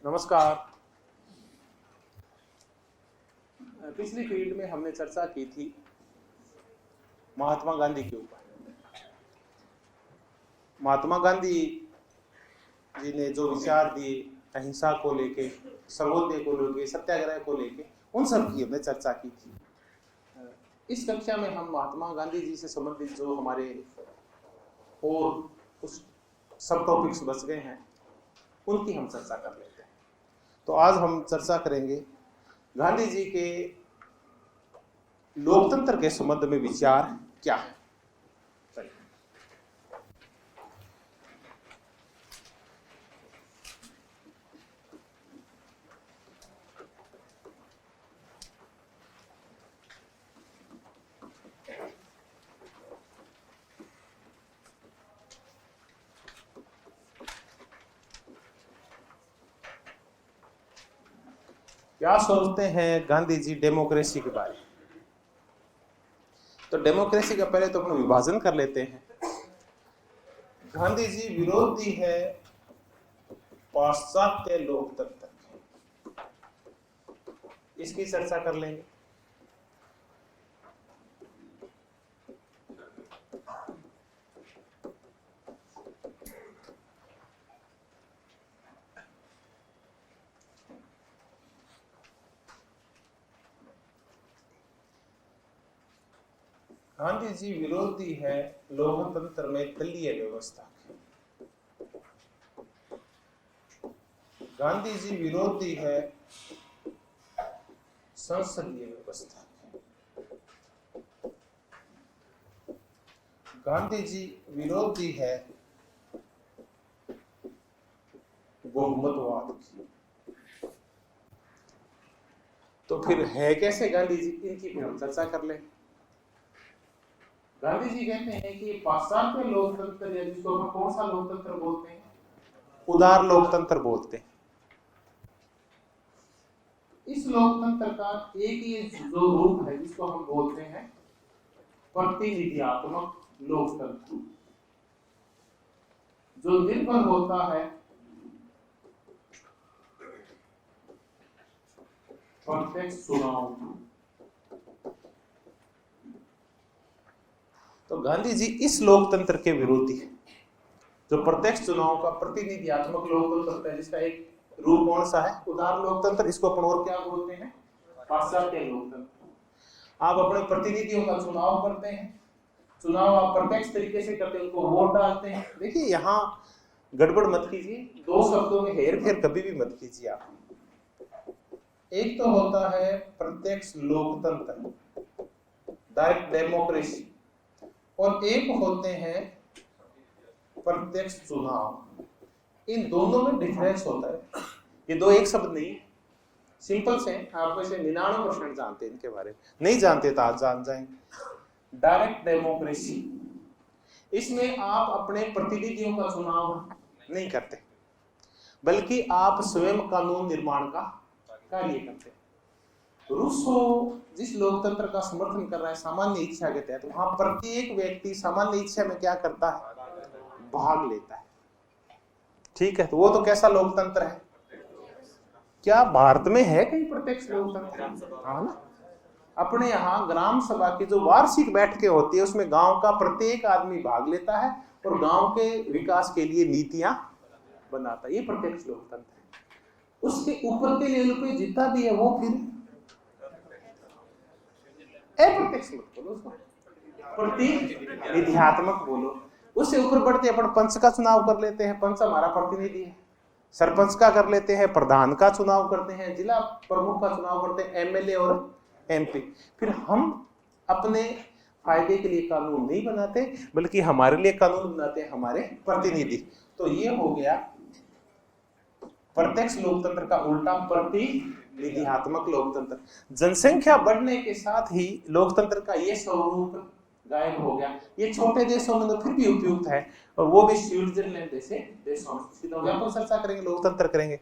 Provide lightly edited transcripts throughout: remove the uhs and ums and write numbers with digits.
नमस्कार। पिछली फील्ड में हमने चर्चा की थी महात्मा गांधी के ऊपर। महात्मा गांधी जी ने जो विचार दिए अहिंसा को लेके, सर्वोदय को लेके, सत्याग्रह को लेके, उन सब की हमने चर्चा की थी। इस कक्षा में हम महात्मा गांधी जी से संबंधित जो हमारे और उस सब टॉपिक्स बच गए हैं उनकी हम चर्चा कर लेते हैं। तो आज हम चर्चा करेंगे गांधी जी के लोकतंत्र के संबंध में विचार क्या है। क्या सोचते हैं गांधी जी डेमोक्रेसी के बारे में? तो डेमोक्रेसी का पहले तो अपन विभाजन कर लेते हैं। गांधी जी विरोधी है पाश्चात्य लोकतंत्र, इसकी चर्चा कर लेंगे। गांधी जी विरोधी है लोकतंत्र में दलीय व्यवस्था के। गांधी जी विरोधी है संसदीय व्यवस्था के। गांधी जी विरोधी है बहुमतवाद की। तो फिर है कैसे गांधी जी, इनकी फिर हम चर्चा कर लें। गांधी जी कहते हैं कि पाश्चात्य लोकतंत्र, या जिसको हम कौन सा लोकतंत्र बोलते हैं, उदार लोकतंत्र बोलते हैं। इस लोकतंत्र का एक ये जो रूप है जिसको हम बोलते हैं प्रतिनिधियात्मक लोकतंत्र, जो निर्भर होता है प्रत्यक्ष चुनाव। तो गांधी जी इस लोकतंत्र के विरोधी है जो प्रत्यक्ष चुनाव का प्रतिनिधियात्मक लोकतंत्र है, जिसका एक रूप कौन सा है, उदार लोकतंत्र। इसको अपन और क्या बोलते हैं, पाश्चात्य लोकतंत्र। आप अपने प्रतिनिधियों का चुनाव करते हैं, चुनाव आप प्रत्यक्ष तरीके से करते हैं, उनको वोट डालते हैं। देखिए यहाँ गड़बड़ मत कीजिए, दो शब्दों में हेर फेर कभी भी मत कीजिए आप। एक तो होता है प्रत्यक्ष लोकतंत्र, डायरेक्ट डेमोक्रेसी, और एक होते हैं प्रत्यक्ष चुनाव। इन दोनों में डिफरेंस होता है। ये दो एक शब्द नहीं है, सिंपल से। आप में से 99% जानते हैं इनके बारे में, नहीं जानते तो आज जान जाएंगे। डायरेक्ट डेमोक्रेसी, इसमें आप अपने प्रतिनिधियों का चुनाव नहीं करते, बल्कि आप स्वयं कानून निर्माण का कार्य करते हैं। रूसो जिस लोकतंत्र का समर्थन कर रहा है सामान्य इच्छा के तहत, वहां प्रत्येक व्यक्ति सामान्य इच्छा में क्या करता है, भाग लेता है। ठीक है, तो वो तो कैसा लोकतंत्र है? क्या भारत में है कहीं प्रत्यक्ष लोकतंत्र? हाँ ना। अपने यहाँ ग्राम सभा की जो वार्षिक बैठकें होती है उसमें गांव का प्रत्येक आदमी भाग लेता है और गांव के विकास के लिए नीतियां बनाता है। ये प्रत्यक्ष लोकतंत्र है। उसके ऊपर के लेवल पे जितना भी है वो फिर अप्रत्यक्ष मत बोलो, उसको प्रतिनिधियात्मक बोलो। उससे ऊपर बढ़ते अपन पंच का चुनाव कर लेते हैं, पंच हमारा प्रतिनिधि है। सरपंच का कर लेते हैं, प्रधान का चुनाव करते हैं, जिला प्रमुख का चुनाव करते हैं, एमएलए और एमपी। फिर हम अपने फायदे के लिए कानून नहीं बनाते, बल्कि हमारे लिए कानून बनाते हैं हमारे प्रतिनिधि। तो ये हो गया प्रत्यक्ष लोकतंत्र का उल्टा प्रतिनिधियात्मक लोकतंत्र। जनसंख्या बढ़ने के साथ ही लोकतंत्र का ये स्वरूप गायब हो गया। ये छोटे देशों में तो फिर भी उपयुक्त है, और वो भी स्विट्जरलैंड जैसे देशों में। अपन चर्चा करेंगे, लोकतंत्र करेंगे।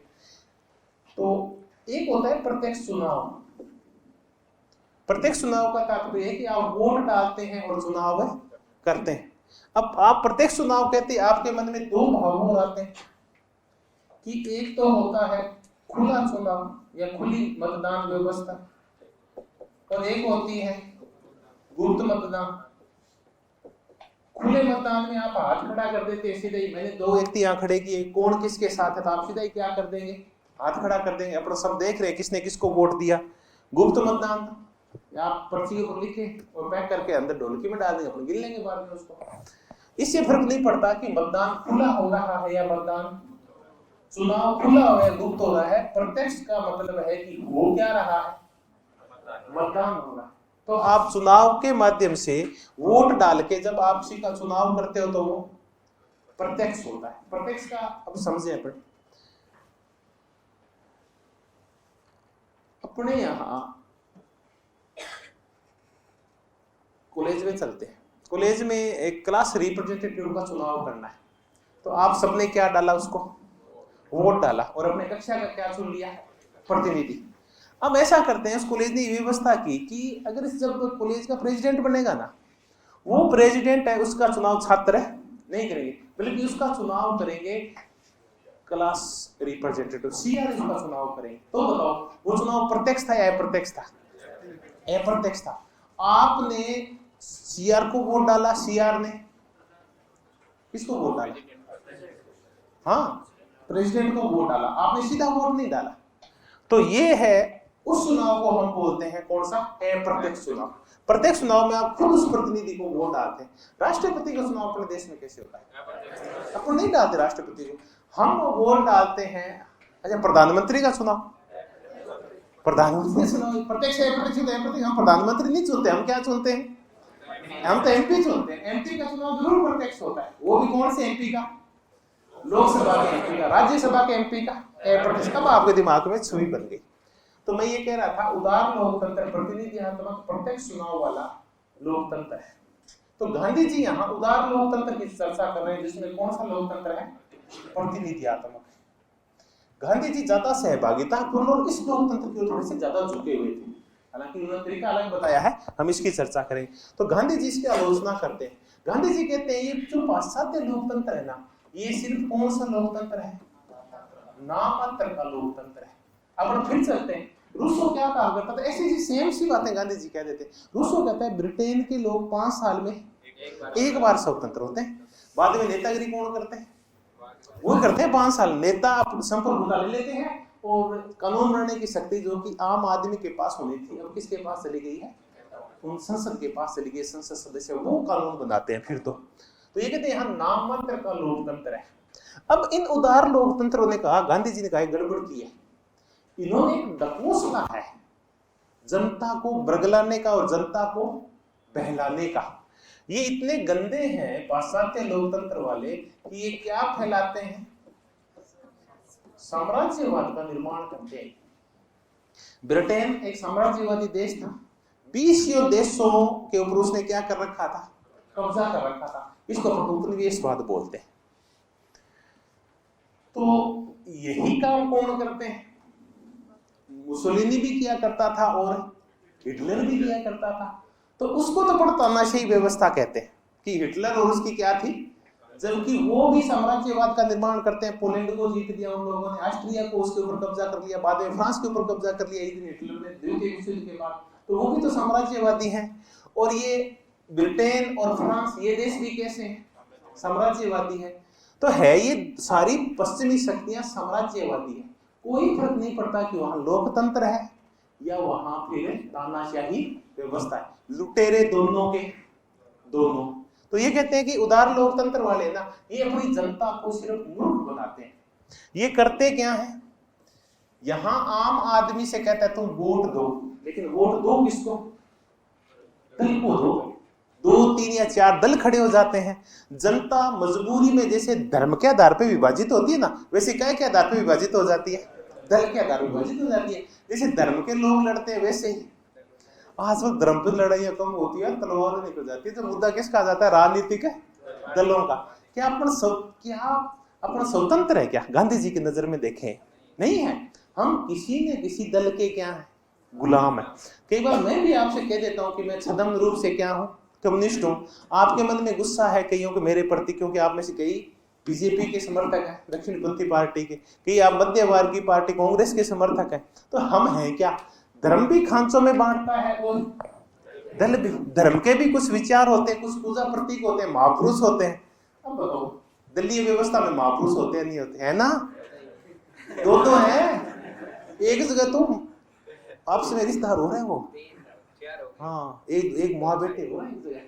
तो एक होता है प्रत्यक्ष चुनाव। प्रत्यक्ष चुनाव का तात्पर्य है कि आप वोट डालते हैं और चुनाव करते हैं। अब आप प्रत्यक्ष चुनाव कहते हैं, आपके मन में दो भाव हो आते हैं कि एक तो होता है खुला चुनाव या खुली मतदान व्यवस्था, और एक होती है गुप्त मतदान। खुले मतदान में आप हाथ खड़ा कर देते हैं सीधे ही, मैंने दो व्यक्ति यहाँ खड़े किए, कौन किसके साथ है, तो आप सीधा ही क्या कर देंगे, हाथ खड़ा कर देंगे, अपना सब देख रहे हैं किसने किसको वोट दिया। गुप्त मतदान आप पर्ची को लिखे और पैक करके अंदर ढोलकी में डाल देंगे, अपन गिन लेंगे बाद में उसको। इससे फर्क नहीं पड़ता कि मतदान खुला हो रहा है या मतदान चुनाव खुला हो या गुप्त हो रहा है, प्रत्यक्ष का मतलब है कि हो क्या रहा है, मतदान हो रहा है। तो आप चुनाव के माध्यम से वोट डाल के जब आप किसी का चुनाव करते हो तो वो प्रत्यक्ष होता है। प्रत्यक्ष का अब समझे अपन, अपने यहां कॉलेज में चलते हैं, कॉलेज में एक क्लास रिप्रेजेंटेटिव का चुनाव करना है, तो आप सबने क्या डाला, उसको वोट डाला, और अपने कक्षा का क्या चुन लिया, प्रतिनिधि। अब ऐसा करते हैं, उस कॉलेज ने व्यवस्था की कि अगर जब कॉलेज का प्रेसिडेंट बनेगा ना, वो प्रेसिडेंट है उसका चुनाव छात्र नहीं करेंगे, बल्कि उसका चुनाव करेंगे क्लास रिप्रेजेंटेटिव, सीआर उसका चुनाव करेंगे। तो बताओ वो चुनाव प्रत्यक्ष था या अप्रत्यक्ष था? अप्रत्यक्ष था। आपने सीआर को वोट डाला, सीआर ने किसको वोट डाला? हाँ, प्रेसिडेंट को वोट डाला, आपने सीधा वोट नहीं डाला। तो ये है, उस चुनाव को हम बोलते हैं कौन सा? अप्रत्यक्ष चुनाव। प्रत्यक्ष चुनाव में आप खुद उस प्रतिनिधि को वोट डालते हैं। राष्ट्रपति का चुनाव अपने देश में कैसे होता है? अपन नहीं डालते राष्ट्रपति को, हम वोट डालते हैं। अच्छा, प्रधानमंत्री का चुनाव, प्रधानमंत्री चुनाव प्रत्यक्ष है, अप्रत्यक्ष। हम प्रधानमंत्री नहीं चुनते, हम क्या चुनते हैं? हम तो एमपी चुनते हैं। एमपी का चुनाव जरूर प्रत्यक्ष होता है, वो भी कौन से एमपी का? लोकसभा के एमपी का, राज्यसभा के एमपी का अप्रत्यक्ष। कब आपके दिमाग में छवि बन गई? तो मैं ये कह रहा था, उदार लोकतंत्र प्रतिनिधित्वात्मक प्रत्यक्ष चुनाव वाला लोकतंत्र है। तो गांधी जी यहाँ उदार लोकतंत्र की चर्चा कर रहे हैं, जिसमें कौन सा लोकतंत्र है? प्रतिनिधित्वात्मक। गांधी जी ज्यादा सहभागितापूर्ण और इस लोकतंत्र की ओर थोड़े से ज्यादा झुके हुए थे, हालांकि उन्होंने तरीका अलग बताया है, हम इसकी चर्चा करेंगे। तो गांधी जी इसकी आलोचना करते हैं। गांधी जी कहते हैं ये जो पाश्चात्य लोकतंत्र है ना, ये सिर्फ कौन सा लोकतंत्र है? नाम मात्र का लोकतंत्र है। अब हम फिर चलते हैं, रूसो क्या कहा करता था? ऐसी जी सेम सी बातें गांधी जी कह देते। रूसो कहता है ब्रिटेन के लोग 5 साल में एक बार स्वतंत्र होते हैं। बाद में नेतागिरी कौन करते हैं? वो करते हैं 5 साल। नेता संपर्क ले लेते हैं और कानून बनाने की शक्ति जो कि आम आदमी के पास होनी थी, अब किसके पास चली गई है? उन संसद के पास चली गई। संसद सदस्य वो कानून बनाते हैं फिर तो ये कहते हैं यहाँ नाम मात्र का लोकतंत्र है। अब इन उदार लोकतंत्रों ने कहा, गांधी जी ने कहा गड़बड़ की है, इन्होंने एक डकोसला है जनता को बरगलाने का और जनता को बहलाने का। ये इतने गंदे हैं पाश्चात्य लोकतंत्र वाले कि ये क्या फैलाते हैं? साम्राज्यवाद का निर्माण करते हैं। ब्रिटेन एक साम्राज्यवादी देश था, 20 देशों के ऊपर उसने क्या कर रखा था? कब्जा कर रखा था। इसको उपनिवेशवाद बोलते हैं। तो यही काम कौन करते हैं? मुसोलिनी भी किया करता था और हिटलर भी किया करता था। तो उसको तो बड़ा तानाशाही व्यवस्था कहते हैं कि हिटलर और उसकी क्या थी, जबकि वो भी साम्राज्यवाद का निर्माण करते हैं। पोलैंड को जीत दिया उन लोगों ने, ऑस्ट्रिया को उसके ऊपर कब्जा कर लिया, बाद में फ्रांस के ऊपर कब्जा कर लिया हिटलर ने द्वितीय विश्व युद्ध के बाद। तो वो भी तो साम्राज्यवादी हैं। और ये ब्रिटेन और फ्रांस ये देश भी कैसे हैं? साम्राज्यवादी है। तो है ये सारी पश्चिमी शक्तियां साम्राज्यवादी है। कोई फर्क नहीं पड़ता कि वहां लोकतंत्र है या वहां फिर तानाशाही व्यवस्था है, लुटेरे दोनों के दोनों। तो ये कहते हैं कि उदार लोकतंत्र वाले ना, ये अपनी जनता को सिर्फ मूर्ख बनाते हैं। ये करते क्या है? यहां आम आदमी से कहता है तुम वोट दो, लेकिन वोट दो किसको? दल को दो। 2, 3 या 4 दल खड़े हो जाते हैं। जनता मजबूरी में जैसे धर्म के आधार पे विभाजित होती है ना, वैसे क्या के आधार पे विभाजित हो जाती है? दल के आधार पे विभाजित हो जाती है। जैसे धर्म के लोग लड़ते हैं वैसे ही आज वक्त धर्म पे लड़ाइयां कम होती है, तलवारें निकल जाती है। तो मुद्दा किसका आ जाता है? राजनीतिक दलों का। क्या अपन स्वतंत्र है क्या? गांधी जी की नजर में देखें नहीं है। हम किसी न किसी दल के क्या है? गुलाम है। कई बार मैं भी आपसे कह देता हूं कि मैं छद्म रूप से क्या हूं? कम्युनिस्ट हूं। आपके मन में गुस्सा है कईयों के मेरे प्रति, क्योंकि आप में से कई बीजेपी के समर्थक हैं, दक्षिणपंथी पार्टी के, कई आप मध्यवर्गीय पार्टी कांग्रेस के समर्थक हैं। तो हम हैं क्या? धर्म भी खांचों में बांटता है और दल भी, धर्म के भी कुछ विचार होते हैं, कुछ पूजा प्रतीक होते हैं, महापुरुष होते हैं। अब बताओ दलीय व्यवस्था में महापुरुष होते हैं नहीं होते, है ना? दो है, एक जगह तो आपसे में रिश्तेदार हो रहे हैं वो, हाँ एक माँ बेटे हो रहे हैं एक जगह,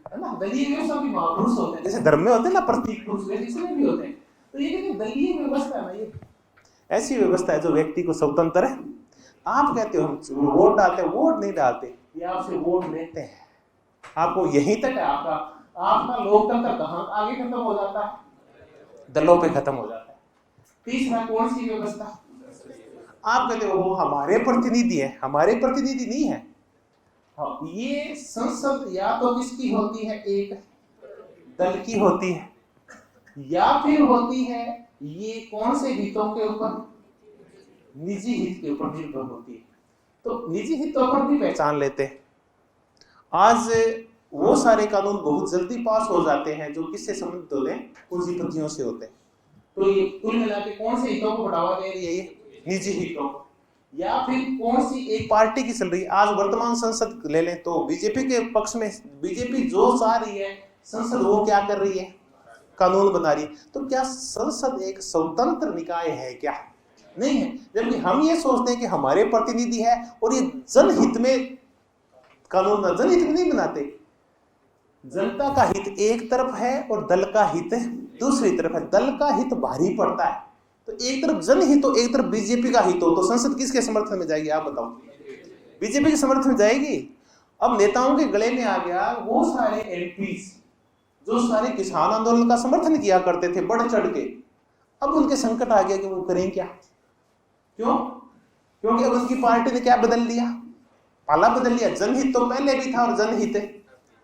है ना? दलीय व्यवस्था भी महापुरुष होते हैं, जैसे धर्म में होते हैं ना प्रतीक पुरुष, इसमें भी होते हैं। तो ये देखिए दलीय व्यवस्था है, ये ऐसी व्यवस्था है जो व्यक्ति को स्वतंत्र है। आप कहते हो हम वोट डालते हैं, वोट नहीं डालते, ये आपसे वोट लेते हैं। आपको यहीं तक है, आपका लोकतंत्र कहाँ आगे खत्म हो जाता है? दलों पे खत्म हो जाता है। तीसरा कौन सी व्यवस्था? आप कहते हो वो हमारे प्रतिनिधि है, हमारे प्रतिनिधि नहीं है। हाँ, ये संसद या तो किसकी होती है? एक दल की होती है, या फिर होती है ये कौन से हितों के ऊपर? निजी हित के ऊपर निर्भर होती है। तो निजी हितों पर भी पहचान लेते हैं। आज वो सारे कानून बहुत जल्दी पास हो जाते हैं जो किससे संबंधित होते हैं? पूंजीपतियों से होते हैं। तो ये कुल मिला के कौन से हितों को बढ़ावा दे रही है? ये निजी हितों को। या फिर कौन सी एक पार्टी की चल रही है? आज वर्तमान संसद ले लें तो बीजेपी के पक्ष में, बीजेपी जो चाह रही है संसद वो क्या कर रही है? कानून बना रही है। तो क्या संसद एक स्वतंत्र निकाय है क्या? नहीं है। जबकि हम ये सोचते हैं कि हमारे प्रतिनिधि है और ये जनहित में कानून, जनहित में नहीं बनाते। जनता का हित एक तरफ है और दल का हित दूसरी तरफ है। दल का हित भारी पड़ता है, तो एक तरफ जनहित हो, एक तरफ बीजेपी का हित हो, तो संसद किसके समर्थन में जाएगी? आप बताओ। बीजेपी के समर्थन में जाएगी। अब नेताओं के गले में आ गया वो सारे एमपीज जो सारे किसान आंदोलन का समर्थन किया करते थे बढ़ चढ़ के, अब उनके संकट आ गया कि वो करें क्या? क्यों? क्योंकि अब उनकी पार्टी ने क्या बदल लिया? पाला बदल लिया। जनहित तो पहले भी था और जनहित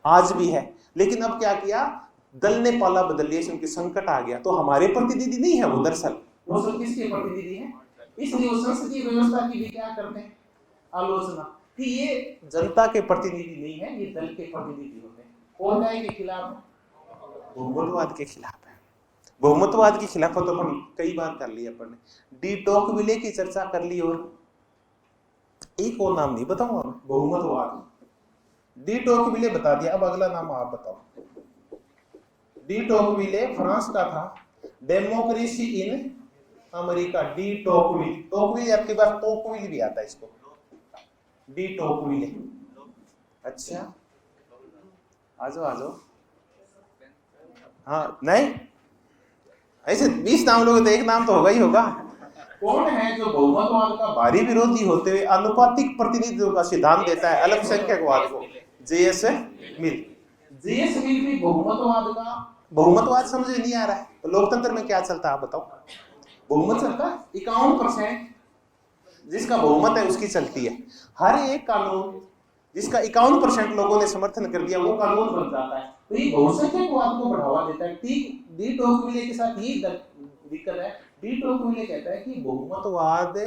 आज भी है, लेकिन अब क्या किया? दल ने पाला बदल लिया, उनके संकट आ गया। तो हमारे प्रतिनिधि नहीं है वो, दरअसल वो सब किसके प्रतिनिधि हैं? इसलिए वो संसदीय व्यवस्था की भी क्या करते हैं? आलोचना कि ये जनता के प्रतिनिधि नहीं है, ये दल के प्रतिनिधि होते हैं। कौन है के खिलाफ? बहुमतवाद के खिलाफ है। बहुमतवाद के खिलाफ तो अपन कई बार कर लिया अपन ने, डी टोकविले की चर्चा कर ली, और एक और नाम नहीं बताऊंगा मैं, बहुमतवाद। डी टोकविले बता दिया, अब अगला नाम आप बताओ। डी टोकविले फ्रांस का था, डेमोक्रेसी इन अमेरिका। डी टोकविल, टोकविल आपके पास टोकविल भी आता है इसको, डी टोकविले। अच्छा आ जाओ। हाँ नहीं, ऐसे 20 नाम लोगे तो एक नाम तो होगा ही होगा। कौन है जो बहुमतवाद का भारी विरोधी होते हुए अनुपातिक प्रतिनिधित्व का सिद्धांत देता है अल्पसंख्यकवाद को? जेएस मिल। जेएस मिल भी बहुमतवाद समझ नहीं आ रहा है। तो लोकतंत्र में क्या चलता है आप बताओ? बहुमत चलता है, 51% जिसका बहुमत है उसकी चलती है। हर एक कानून जिसका 51% लोगों ने समर्थन कर दिया वो कानून बन जाता है। तो ये बहुसंख्यकवाद को बढ़ावा देता है। डी टोकविले के साथ ये दिक्कत है। डी टोकविले कहता है कि बहुमतवाद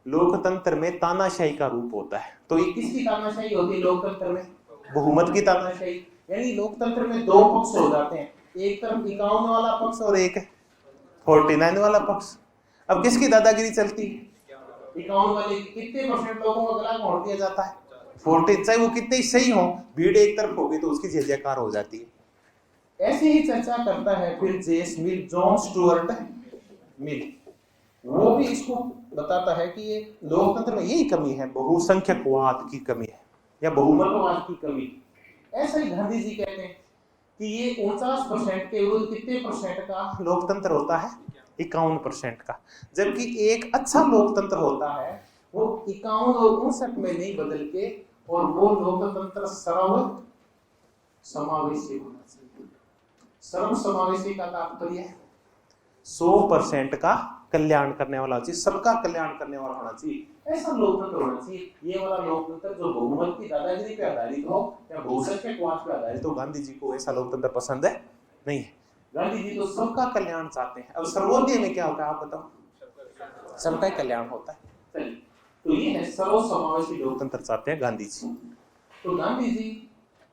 लोकतंत्र में तानाशाही का रूप होता है। तो ये किसकी तानाशाही होती है लोकतंत्र में? बहुमत की तानाशाही। यानी लोकतंत्र में दो पक्ष हो जाते हैं, एक तरफ 51 वाला पक्ष और एक 49 वाला पक्ष। अब किसकी दादागिरी चलती है? 51 वाले कितने परसेंट लोगों का गला घोट दिया जाता है? 40, चाहे वो कितने ही सही हो, भीड़ एक तरफ होगी तो उसकी जय जयकार हो जाती है। ऐसे ही चर्चा करता है फिर जेएस मिल, जॉन स्टुअर्ट मिल। वो भी इसको बताता है कि ये लोकतंत्र में यही कमी है, बहुसंख्यकवाद की कमी है या बहुमतवाद की कमी। ऐसा ही गांधी जी कहते हैं कि ये 49% के विरुद्ध कितने परसेंट का लोकतंत्र होता है? 51% का। जबकि एक अच्छा लोकतंत्र होता है वो 51 और 59 में नहीं बदल के, और वो लोकतंत्र सर्व समावेशी होना चाहिए। सर्व समावेशी का तात्पर्य 100% का कल्याण करने वाला चाहिए, सबका कल्याण करने वाला होना चाहिए। ऐसा लोकतंत्र होना चाहिए। ये वाला लोकतंत्र जो बहुमत की दादागिरी पे आधारित हो या बहुसंख्यकवाद पे आधारित हो, गांधी जी को ऐसा लोकतंत्र पसंद है नहीं है। गांधी जी तो सबका कल्याण चाहते हैं। अब सर्वोदय में क्या होता है आप बताओ? सबका कल्याण होता है। तो ये है सर्व समावेशी लोकतंत्र चाहते हैं गांधी जी। तो गांधी जी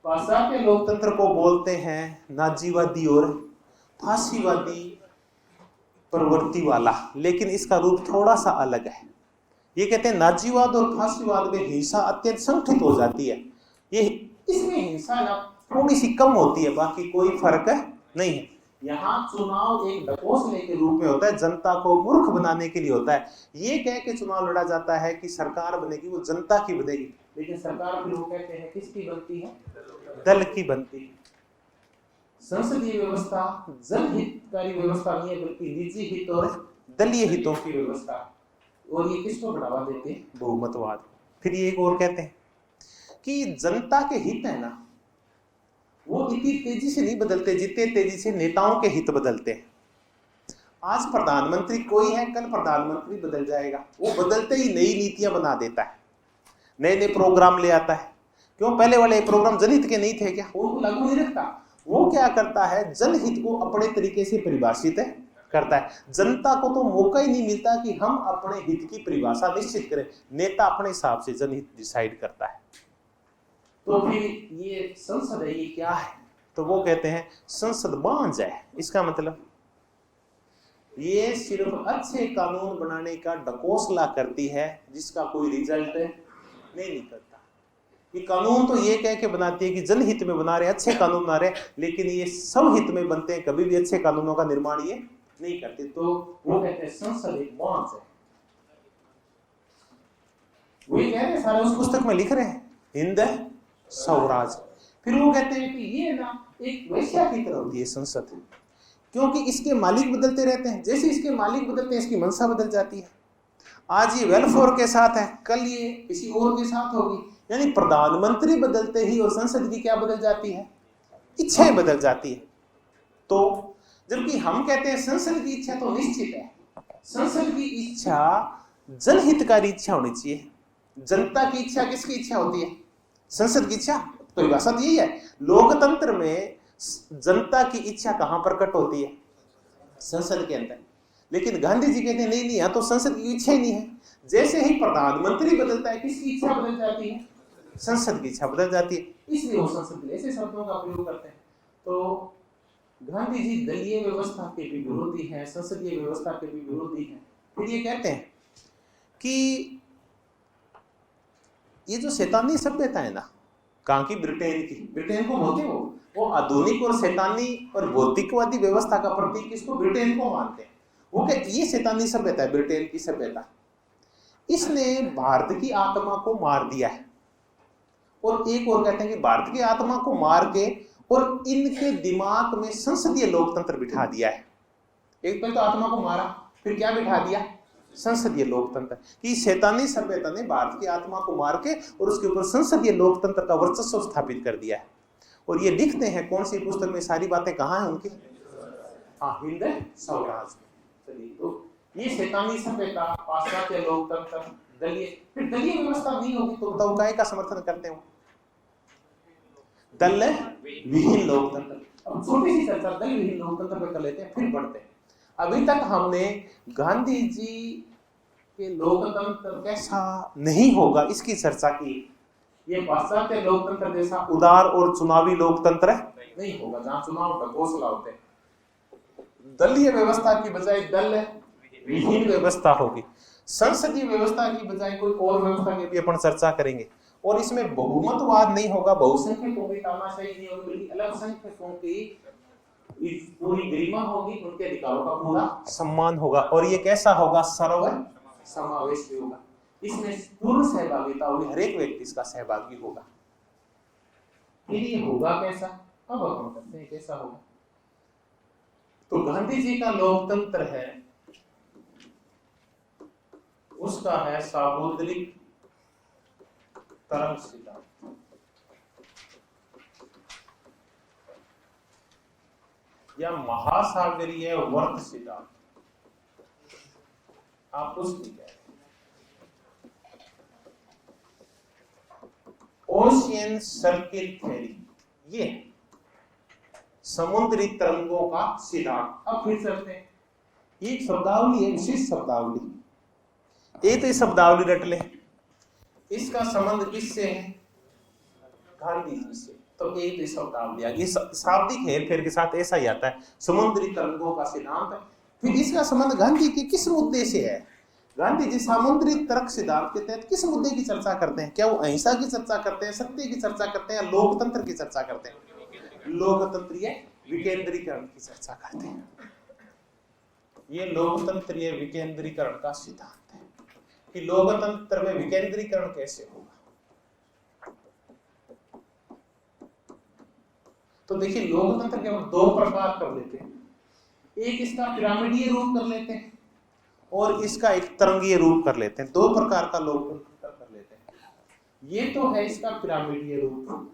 पाश्चात्य लोकतंत्र को बोलते हैं नाजीवादी और फांसीवादी प्रवृत्ति वाला, लेकिन इसका रूप थोड़ा सा अलग है। ये कहते हैं नाजीवाद और फांसीवाद में हिंसा अत्यंत संगठित हो जाती है, ये इसमें हिंसा ना थोड़ी सी कम होती है, बाकी कोई फर्क नहीं है। यहाँ चुनाव एक ढकोसले के रूप में होता है, जनता को मूर्ख बनाने के लिए होता है। ये कह के चुनाव लड़ा जाता है कि सरकार बनेगी वो जनता की बनेगी, लेकिन सरकार फिर वो कहते हैं किसकी बनती है? दल की बनती है। संसदीय व्यवस्था जनहितकारी व्यवस्था नहीं है, बल्कि निजी हित और दलीय हितों की व्यवस्था, और ये किसको बढ़ावा देते हैं? बहुमतवाद। फिर ये एक और कहते हैं कि जनता के हित है ना, वो इतनी तेजी से नहीं बदलते जितने तेजी से नेताओं के हित बदलते हैं। आज प्रधानमंत्री कोई है, कल प्रधानमंत्री बदल जाएगा, वो बदलते ही नई नीतियां बना देता है, नए नए प्रोग्राम ले आता है। क्यों? पहले वाले प्रोग्राम जनहित के नहीं थे क्या? वो लागू नहीं रखता। वो क्या करता है? जनहित को अपने तरीके से परिभाषित करता है। जनता को तो मौका ही नहीं मिलता कि हम अपने हित की परिभाषा निश्चित करें, नेता अपने हिसाब से जनहित डिसाइड करता है। तो फिर ये संसद है, ये क्या है? तो वो कहते हैं संसद बांझ है। इसका मतलब ये सिर्फ अच्छे कानून बनाने का ढकोसला करती है, जिसका कोई रिजल्ट नहीं निकलता। ये कानून तो ये कह के बनाती है कि जनहित में बना रहे, अच्छे कानून बना रहे, लेकिन ये सब हित में बनते हैं, कभी भी अच्छे कानूनों का निर्माण ये नहीं करते। तो वो कहते हैं संसद एक बांझ है। वही कह रहे हैं, सारे उस पुस्तक में लिख रहे हैं, हिंद स्वराज। फिर वो कहते हैं कि ये ना एक वेश्या की तरह होती है संसद, क्योंकि इसके मालिक बदलते रहते हैं। जैसे इसके मालिक बदलते हैं, इसकी मंशा बदल जाती है। आज ये वेलफेयर के साथ है, कल ये किसी और के साथ होगी। यानी प्रधानमंत्री बदलते ही और संसद की क्या बदल जाती है? इच्छाएं बदल जाती है। तो जबकि हम कहते हैं संसद की इच्छा तो निश्चित है, संसद की इच्छा जनहितकारी इच्छा होनी चाहिए। जनता की इच्छा किसकी इच्छा होती है? संसद की इच्छा। परिभाषा यही है। लोकतंत्र में जनता की इच्छा कहां प्रकट होती है? संसद के अंदर। लेकिन गांधी जी कहते हैं नहीं नहीं, यहाँ तो संसद की इच्छा ही नहीं है। जैसे ही प्रधानमंत्री बदलता है, किसकी इच्छा बदल जाती है? संसद की इच्छा बदल जाती है। इसलिए वो संसद के ऐसे शब्दों का प्रयोग करते हैं। तो गांधी जी दलीय व्यवस्था के भी विरोधी हैं, संसदीय व्यवस्था के भी विरोधी हैं। फिर ये कहते हैं कि ये जो शैतानी सभ्यता है ना, कहाँ की? ब्रिटेन की। ब्रिटेन को बोलते हो, वो आधुनिक और शैतानी और भौतिकवादी व्यवस्था का प्रतीक किसको? ब्रिटेन को मानते हैं। वो क्या? ये शैतानी सभ्यता है, ब्रिटेन की सभ्यता। इसने भारत की आत्मा को मार दिया है। और एक और कहते हैं कि भारत की आत्मा को मार के और इनके दिमाग में संसदीय लोकतंत्र बिठा दिया है। एक तो आत्मा को मारा, फिर क्या बिठा दिया? संसदीय लोकतंत्र। कि शैतानी सभ्यता ने भारत की आत्मा को मार के और उसके ऊपर संसदीय लोकतंत्र का वर्चस्व स्थापित कर दिया है। और ये लिखते हैं कौन सी पुस्तक में? सारी बातें कहाँ हैं उनकी? हाँ, हिंद स्वराज। चलिए, तो ये शैतानी सभ्यता, पाश्चात्य लोकतंत्र, दलीय। फिर दलीय व्यवस्था नहीं होगी तो बताओ काय का समर्थन करते हो? दल विहीन लोकतंत्र। अब छोटी सी चर्चा दल विहीन लोकतंत्र पे कर लेते हैं, फिर बढ़ते हैं। अभी तक हमने गांधी जी के लोकतंत्र कैसा नहीं होगा इसकी चर्चा की। ये पाश्चात्य लोकतंत्र जैसा उदार और चुनावी लोकतंत्र नहीं होगा, जहां चुनाव ढकोसला होते हैं। दलीय व्यवस्था की बजाय दल विहीन व्यवस्था होगी। संसदीय व्यवस्था की बजाय कोई और व्यवस्था की भी अपन चर्चा करेंगे। और इसमें बहुमतवाद नहीं होगा, बहुसंख्यकों की तानाशाही नहीं होगी, बल्कि अल्पसंख्यकों की पूरी गरिमा होगी, उनके अधिकारों का पूरा सम्मान होगा। और ये कैसा होगा? सर्व समावेशी होगा। इसमें पूर्ण सहभागिता होगी, हर एक व्यक्ति इसका सहभागी होगा। फिर ये होगा कैसा? अब हम करते हैं कैसा होगा। तो गांधी जी का लोकतंत्र है, उसका है सामुद्रिक तरंग सिद्धांत। या महासागरीय वर्त सिद्धांत, आप उसकी कह रहे हैं। ओशियन सर्किल थ्योरी, ये समुद्री तरंगों का सिद्धांत। अब फिर चलते हैं, एक शब्दावली है, विशिष्ट शब्दावली। एक तो ये शब्दावली रट ले, इसका संबंध किससे है? गांधी जी से। तो एक तो इसका उतार दिया। ये शाब्दिक हेर फेर के साथ ऐसा ही आता है, समुद्री तरंगों का सिद्धांत है। फिर इसका संबंध गांधी के किस मुद्दे से है? गांधी जी समुद्री तर्क सिद्धांत के तहत किस मुद्दे की चर्चा करते हैं? क्या वो अहिंसा की चर्चा करते हैं, सत्य की चर्चा करते हैं, या लोकतंत्र की चर्चा करते हैं? लोकतंत्रीय विकेंद्रीकरण की चर्चा करते हैं। ये लोकतंत्रीय विकेंद्रीकरण का सिद्धांत है कि लोकतंत्र में विकेंद्रीकरण कैसे होगा। तो देखिए लोकतंत्र के हम दो प्रकार कर लेते हैं, एक इसका पिरामिडीय रूप कर लेते हैं और इसका एक तरंगीय रूप कर लेते हैं। दो प्रकार का लोकतंत्र कर लेते हैं। ये तो है इसका पिरामिडीय रूप,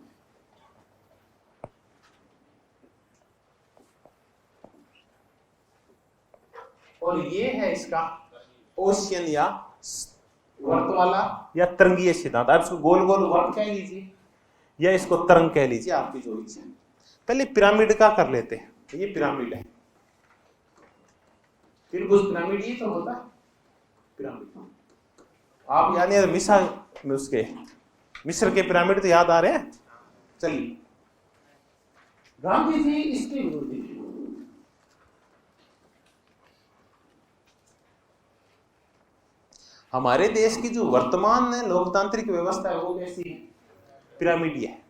और ये है इसका ओशियन या वर्त वाला या तरंगीय सिद्धांत। आप इसको गोल गोल वर्त कह लीजिए या इसको तरंग कह लीजिए, आपकी जो इच्छा है। पहले पिरामिड का कर लेते हैं। ये पिरामिड है, फिर उस पिरामिड ये तो होता है पिरामिड। आप यानी मिस्र के पिरामिड तो याद आ रहे हैं। चलिए, गांधी जी इसके विरोधी। हमारे देश की जो वर्तमान लोकतांत्रिक व्यवस्था है वो कैसी है? पिरामिडीय है।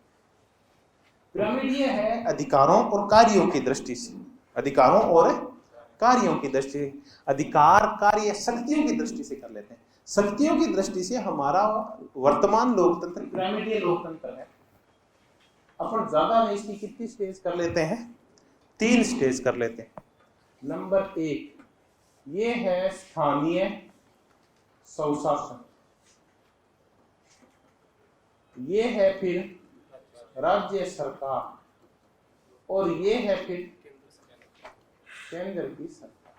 पिरामिडीय है अधिकारों और कार्यों की दृष्टि से, अधिकारों और कार्यों की दृष्टि से, अधिकार कार्य शक्तियों की दृष्टि से कर लेते हैं। शक्तियों की दृष्टि से हमारा वर्तमान लोकतंत्र पिरामिडीय लोकतंत्र है। अपन ज्यादा नहीं, इसकी कितनी स्टेज कर लेते हैं? 3 स्टेज कर लेते हैं। नंबर 1 ये है स्थानीय स्वशासन, ये है फिर राज्य सरकार, और ये है फिर केंद्र की सरकार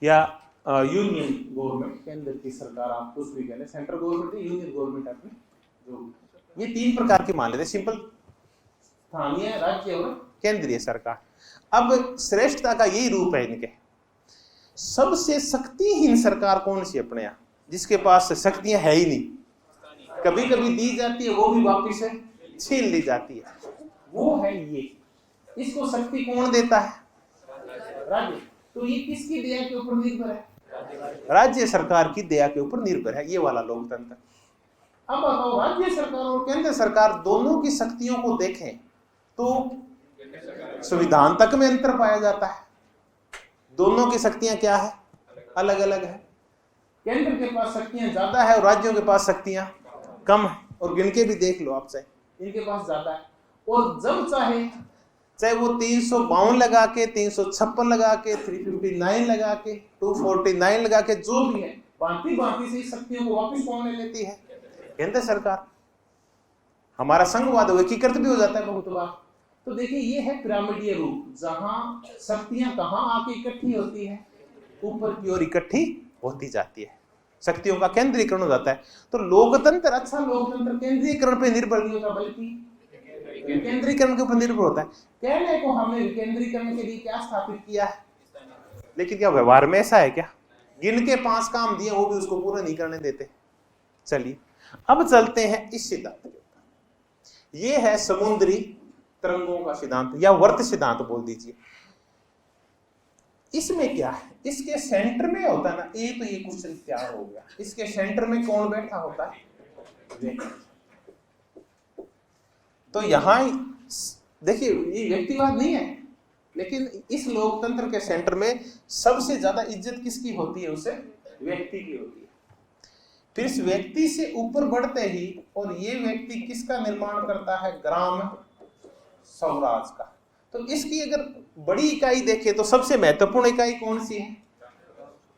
या यूनियन गवर्नमेंट। केंद्र की सरकार आप कुछ भी कह लें, सेंट्रल गवर्नमेंट है, यूनियन गवर्नमेंट आपने जो, ये 3 प्रकार के मान लेते हैं सिंपल, स्थानीय, राज्य और केंद्रीय सरकार। अब श्रेष्ठता का यही रूप है इनके। सबसे शक्तिहीन सरकार कौन सी अपने यहाँ, जिसके पास शक्तियां है ही नहीं, कभी कभी दी जाती है वो भी वापिस छीन ली जाती है, वो है ये। इसको शक्ति कौन देता है? राज्य। तो ये किसकी दया के ऊपर निर्भर है? राज्य सरकार की दया के ऊपर निर्भर है ये वाला लोकतंत्र। अब बताओ, राज्य सरकार और केंद्र सरकार दोनों की शक्तियों को देखें तो संविधान तक में अंतर पाया जाता है। दोनों की शक्तियां क्या है? अलग अलग है। केंद्र के पास शक्तियां ज्यादा है और राज्यों के पास शक्तियां कम है, और गिन के भी देख लो आप, चाहे इनके पास ज्यादा है। और जब चाहे वो 352 लगा के, 356 लगा के, 359 लगा के, 249 लगा के, जो भी है, भांति से शक्तियों को वापस कौन ले लेती है? केंद्र सरकार। हमारा संघवाद एकीकृत भी हो जाता है बहुत बार। तो देखिए ये है पिरामिडीय रूप, जहां शक्तियां कहां आके इकट्ठी होती है? ऊपर की ओर इकट्ठी होती जाती है, शक्तियों का केंद्रीकरण हो जाता है। तो लोकतंत्र, अच्छा लोकतंत्र केंद्रीकरण पे निर्भर नहीं होता, बल्कि विकेंद्रीकरण के ऊपर निर्भर होता है। कहने को हमने विकेंद्रीकरण के लिए क्या स्थापित किया है, लेकिन क्या व्यवहार में ऐसा है क्या? गिन के 5 काम दिए वो भी उसको पूरा नहीं करने देते। चलिए अब चलते हैं इस सिद्धांत के ऊपर। ये है समुद्री तरंगों का सिद्धांत या वर्त सिद्धांत बोल दीजिए। इसमें क्या है? इसके सेंटर में होता है ना, ये तो ये क्वेश्चन क्या हो गया, इसके सेंटर में कौन बैठा होता है? तो यहां देखिए ये व्यक्तिवाद नहीं है, लेकिन इस लोकतंत्र के सेंटर में सबसे ज्यादा इज्जत किसकी होती है? उसे व्यक्ति की होती है। फिर इस व्यक्ति से ऊपर बढ़ते ही, और ये व्यक्ति किसका निर्माण करता है? ग्राम स्वराज का। तो इसकी अगर बड़ी इकाई देखें तो सबसे महत्वपूर्ण इकाई कौन सी है?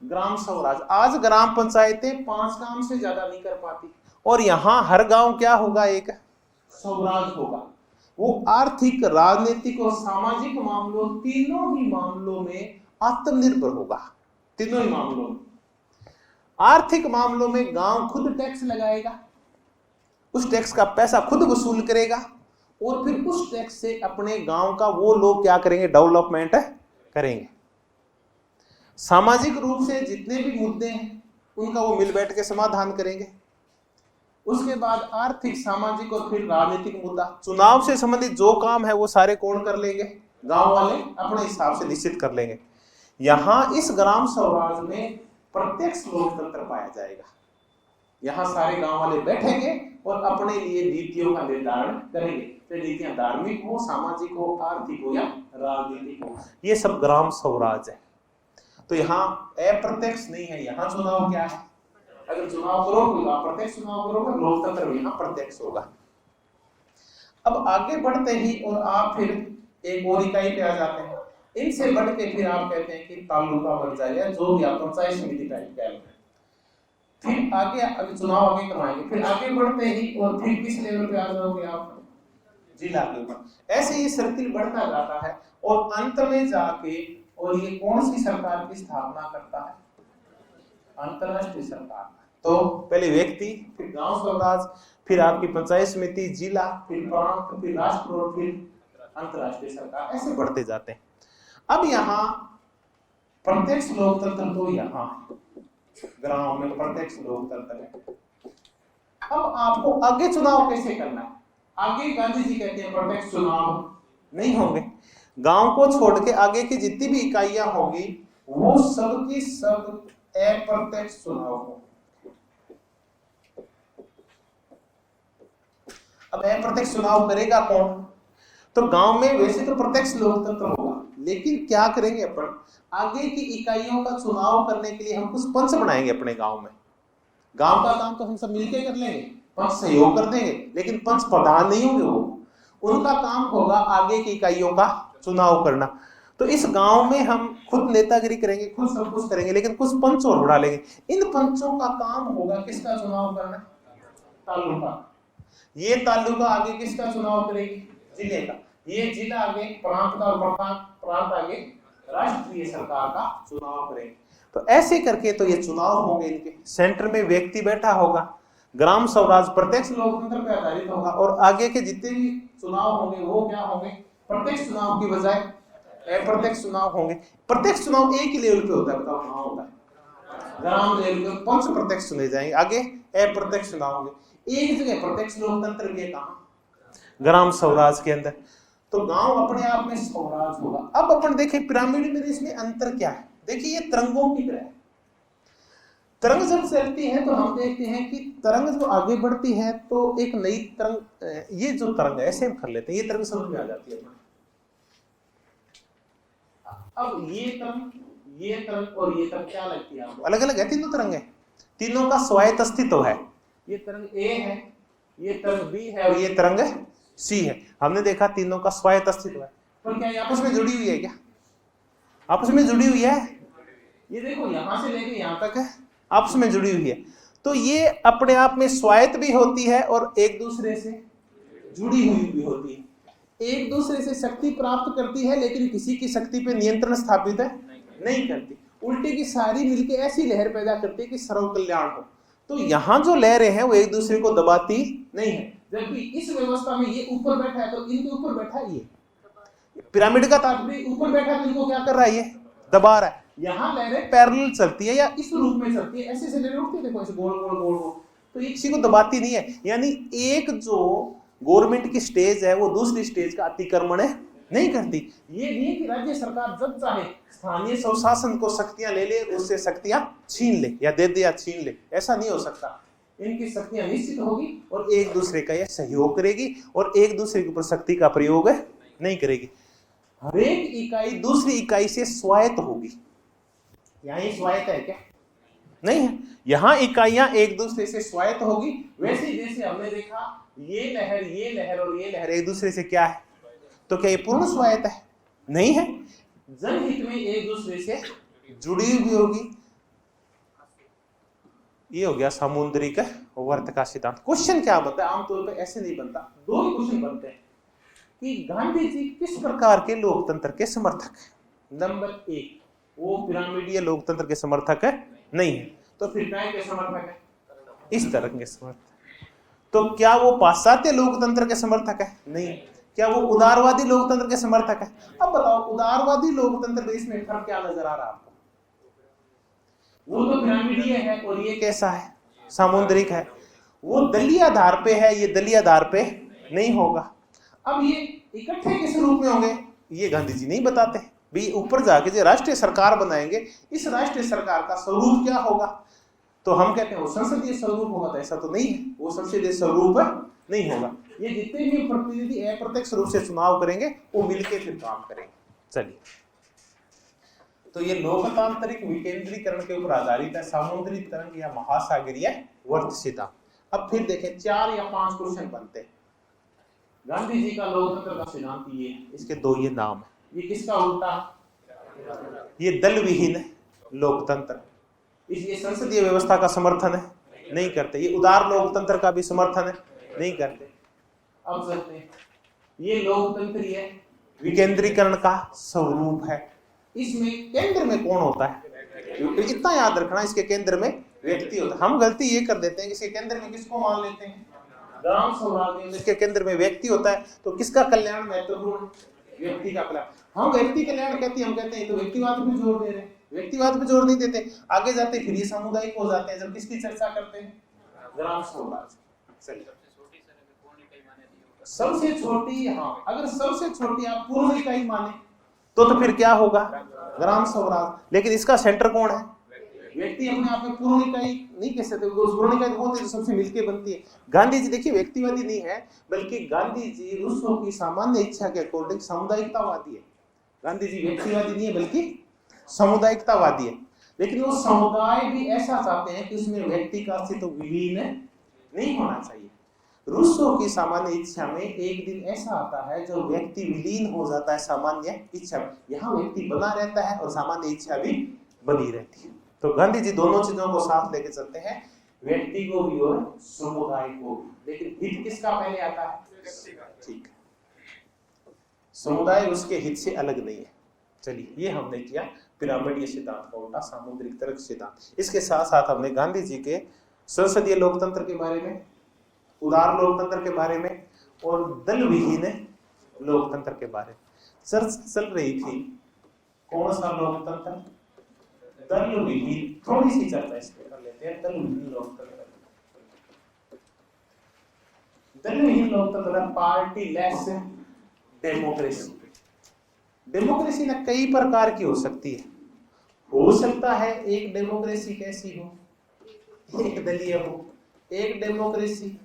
ग्राम स्वराज। आज ग्राम पंचायतें 5 काम से ज्यादा नहीं कर पाती, और यहां हर गांव क्या होगा? एक स्वराज होगा। वो आर्थिक, राजनीतिक और सामाजिक मामलों, तीनों ही मामलों में आत्मनिर्भर होगा। तीनों ही मामलों में। आर्थिक मामलों में गांव खुद टैक्स लगाएगा, उस टैक्स का पैसा खुद वसूल करेगा, और फिर उस टैक्स से अपने गांव का वो लोग क्या करेंगे? डेवलपमेंट करेंगे। सामाजिक रूप से जितने भी मुद्दे हैं उनका वो मिल बैठ के समाधान करेंगे। उसके बाद आर्थिक, सामाजिक और फिर राजनीतिक मुद्दा। चुनाव से संबंधित जो काम है वो सारे कौन कर लेंगे? गांव वाले अपने हिसाब से निश्चित कर लेंगे। यहाँ इस ग्राम स्वराज में प्रत्यक्ष लोकतंत्र पाया जाएगा। यहाँ सारे गांव वाले बैठेंगे और अपने लिए नीतियों का निर्धारण करेंगे, तो नीतियां धार्मिक हो, सामाजिक हो, आर्थिक हो या राजनीतिक हो, ये सब ग्राम स्वराज है। तो यहाँ अप्रत्यक्ष नहीं है, यहाँ चुनाव क्या है? अगर चुनाव करोगे तो प्रत्यक्ष चुनाव करोगे, लोकतंत्र भी यहाँ प्रत्यक्ष होगा। अब आगे बढ़ते ही और आप फिर एक और इकाई पे आ जाते हैं। इनसे बढ़ के फिर आप कहते हैं कि तालुका बन जाएगा, जो भी आप पंचायत समिति टाइप का है। फिर आगे अभी चुनाव आगे करवाएंगे, फिर आगे बढ़ते ही और फिर किस लेवल पे आ जाओगे आप? जिला के ऊपर। ऐसे ही सर्किल बढ़ता जाता है और अंत में जाके और ये कौन सी सरकार की स्थापना करता है? अंतरराष्ट्रीय सरकार। तो पहले व्यक्ति, फिर गांव स्वराज, फिर आपकी पंचायत समिति, जिला, फिर प्रांत, फिर राष्ट्र और फिर अंतरराष्ट्रीय सरकार, ऐसे बढ़ते जाते हैं। अब यहाँ प्रत्यक्ष लोकतंत्र तो यहाँ ग्राम में प्रत्यक्ष लोकतंत्र है। अब आपको आगे चुनाव कैसे करना है? आगे गांधी जी कहते हैं प्रत्यक्ष चुनाव नहीं होंगे, गांव को छोड़ के आगे की जितनी भी इकाइयां होंगी वो सब की सब अप्रत्यक्ष चुनाव हो। अब अप्रत्यक्ष चुनाव करेगा कौन? तो गांव में वैसे तो प्रत्यक्ष लोकतंत्र होगा, लेकिन क्या करेंगे अपन? आगे की इकाइयों का चुनाव करने के लिए हम कुछ पंच बनाएंगे अपने गांव में। गांव का काम तो हम सब मिलकर कर लेंगे, पंच सहयोग कर देंगे, लेकिन पंच प्रधान नहीं होंगे, वो उनका काम होगा आगे की इकाइयों का चुनाव करना। तो इस गांव में हम खुद नेतागिरी करेंगे, खुद सब कुछ करेंगे, लेकिन कुछ पंच और बढ़ा लेंगे। इन पंचों का काम होगा किसका चुनाव करना? तालुका। ये तालुका आगे किसका चुनाव करेगी? जिले का। ये जिला आगे प्रांत का, और प्रांत आगे राष्ट्रीय सरकार का चुनाव करेंगे। तो ऐसे करके तो ये चुनाव होंगे इनके। सेंटर में व्यक्ति बैठा होगा, ग्राम स्वराज प्रत्यक्ष लोकतंत्र पर आधारित होगा, और आगे के जितने भी चुनाव होंगे वो क्या होंगे? प्रत्यक्ष चुनाव की बजाय अप्रत्यक्ष चुनाव होंगे। प्रत्यक्ष चुनाव एक ही लेवल पे होता है, बताओ कहां होता है? ग्राम लेवल पे पंच प्रत्यक्ष चुने जाएंगे, आगे अप्रत्यक्ष चुनाव होंगे। एक जगह प्रत्यक्ष लोकतंत्र भी है, कहां? ग्राम स्वराज के अंदर। तो गांव अपने आप में स्वराज होगा। अब अपन देखें पिरामिड में इसमें अंतर क्या है। देखिए ये तरंगों की तरह है। तरंग जब चलती है तो हम देखते हैं कि तरंग जो आगे बढ़ती है तो एक नई तरंग, ये जो तरंग है ऐसे हम कर लेते हैं, ये तरंग समझ में आ जाती है। अब ये तरंग और ये तरंग क्या लगती है आपको? अलग अलग है, तीनों तरंग है, तीनों का स्वायत्त अस्तित्व है। ये तरंग ए है, ये तरंग बी है और ये तरंग सी है। हमने देखा तीनों का स्वायत्त अस्तित्व है, पर क्या आपस में जुड़ी हुई है? क्या आपस में जुड़ी हुई है? ये देखो यहां से लेके यहां तक है, आपस में जुड़ी हुई है। तो ये अपने आप में स्वायत्त भी होती है और एक दूसरे से जुड़ी हुई भी होती है। एक दूसरे से शक्ति प्राप्त करती है, लेकिन किसी की शक्ति पे नियंत्रण स्थापित नहीं करती। उल्टी की सारी मिलके ऐसी लहर पैदा करती है कि सर्व कल्याण हो। तो यहाँ जो लहरें हैं वो एक दूसरे को दबाती नहीं है, जबकि इस व्यवस्था में ये ऊपर बैठा है तो इनके ऊपर बैठा है। ये पिरामिड का तात्पर्य ऊपर बैठा है तो इनको क्या कर रहा है? ये दबा रहा है। यहाँ लहरें पैरेलल चलती है या इस रूप में चलती है, ऐसे लहरें उठती है, देखो ऐसे गोल गोल गोल गोल, तो ये किसी को दबाती नहीं है। यानी एक जो गवर्नमेंट की स्टेज है वो दूसरी स्टेज का अतिक्रमण नहीं करती। ये नहीं कि राज्य सरकार जब चाहे स्थानीय स्वशासन को शक्तियां ले ले, उससे शक्तियां छीन ले या दे दे या छीन ले, ऐसा नहीं हो सकता। इनकी शक्तियां निश्चित होगी और एक दूसरे का यह सहयोग करेगी और एक दूसरे के ऊपर शक्ति का प्रयोग नहीं करेगी। हर एक इकाई दूसरी इकाई से स्वायत्त होगी। यहाँ स्वायत्त है क्या? नहीं है। यहाँ इकाइयां एक दूसरे से स्वायत्त होगी। वैसे जैसे हमने देखा ये लहर और ये लहर एक दूसरे से क्या है, तो क्या ये पूर्ण स्वायत्त है? नहीं है। जनहित में एक दूसरे से जुड़ी हुई होगी। ये हो गया सामुद्रिक वर्त का सिद्धांत। क्वेश्चन क्या बनता है? आमतौर पर ऐसे नहीं बनता, दो ही क्वेश्चन बनते हैं कि गांधी जी किस प्रकार के लोकतंत्र के समर्थक है। नंबर एक, वो पिरामिडीय लोकतंत्र के समर्थक है नहीं है, तो फिर क्या के समर्थक है? इस तरह के समर्थक। तो क्या वो पाश्चात्य लोकतंत्र के समर्थक है? नहीं। क्या वो उदारवादी लोकतंत्र के समर्थक है? अब बताओ उदारवादी लोकतंत्र में इसमें फर्क क्या नजर आ रहा है आपको? वो तो पिरामिडीय है और ये कैसा है? सामुद्रिक है। वो दलीय आधार पे है, ये दलीय आधार पे नहीं होगा। अब ये इकट्ठे किस रूप में होंगे ये गांधी जी नहीं बताते भी। ऊपर जाके जो राष्ट्रीय सरकार बनाएंगे, इस राष्ट्रीय सरकार का स्वरूप क्या होगा, तो हम कहते हैं वो संसदीय स्वरूप होगा, तो ऐसा तो नहीं है, वो संसदीय स्वरूप नहीं होगा। ये जितने भी प्रतिनिधि अप्रत्यक्ष रूप से चुनाव करेंगे वो मिलके फिर काम करेंगे। चलिए, तो ये लोकतांत्रिक विकेंद्रीकरण के ऊपर आधारित है, समुद्री तरंग या महासागरीय वर्त सिद्धांत। अब फिर देखें 4 या 5 क्वेश्चन बनते हैं। गांधी जी का लोकतंत्र का सिद्धांत ये है, इसके 2 ये नाम है। ये किसका उल्टा, ये दल विहीन लोकतंत्र, ये संसदीय व्यवस्था का समर्थन है, नहीं करते। ये उदार लोकतंत्र का भी समर्थन है, नहीं करते। अब चलते हैं, ये लोकतंत्रीय विकेंद्रीकरण का स्वरूप है। इसमें केंद्र में कौन होता है, इतना याद रखना, इसके केंद्र में व्यक्ति होता है। हम गलती ये कर देते हैं, इसके केंद्र में किसको मान लेते हैं, ग्राम स्वराज, इसके केंद्र में व्यक्ति होता है, तो किसका कल्याण महत्वपूर्ण, व्यक्ति का कल्याण। हम व्यक्ति कल्याण कहते हैं, हम कहते हैं तो व्यक्तिवाद पे जोर दे रहे हैं, व्यक्तिवाद पे जोर नहीं देते। आगे जाते फिर ये सामुदायिक हो जाते हैं, जब किसकी चर्चा करते हैं, ग्राम स्वराज। सबसे छोटी, हाँ, अगर सबसे छोटी आप पूर्ण इकाई माने तो फिर क्या होगा, ग्राम स्वराज। लेकिन इसका सेंटर कौन है, व्यक्ति अपने आप में पूर्ण इकाई नहीं कह सकते, पूर्ण इकाई होती है जो सबसे मिलके बनती है। गांधी जी देखिए व्यक्तिवादी नहीं है, बल्कि गांधी जी रूसों की सामान्य इच्छा के अकॉर्डिंग सामुदायिकतावादी है। गांधी जी व्यक्तिवादी नहीं है बल्कि सामुदायिकतावादी है। लेकिन वो समुदाय भी ऐसा चाहते हैं कि उसमें व्यक्ति का अस्तित्व विलीन नहीं होना चाहिए। रूसों की सामान्य इच्छा में एक दिन ऐसा आता है जो व्यक्ति विलीन हो जाता है सामान्य इच्छा में। यहाँ व्यक्ति बना रहता है और सामान्य इच्छा भी बनी रहती है। तो गांधी जी दोनों चीजों को साथ लेके चलते हैं, व्यक्ति को भी और समुदाय को भी। लेकिन हित किसका पहले आता है, ठीक है, समुदाय उसके हित से अलग नहीं है। चलिए, ये हमने किया पिरामिडीय सिद्धांत का उल्टा सामुद्रिक तर्क सिद्धांत। इसके साथ साथ हमने गांधी जी के संसदीय लोकतंत्र के बारे में, उदार लोकतंत्र के बारे में और दल विहीन लोकतंत्र के बारे में चर्चा चल रही थी। कौन सा लोकतंत्र, दल विहीन। थोड़ी सी चर्चा इस पे कर लेते हैं। दल विहीन लोकतंत्र, दल विहीन लोकतंत्र, पार्टी लेस डेमोक्रेसी। डेमोक्रेसी ना कई प्रकार की हो सकती है। हो सकता है एक डेमोक्रेसी कैसी हो, एक दलीय हो, एक डेमोक्रेसी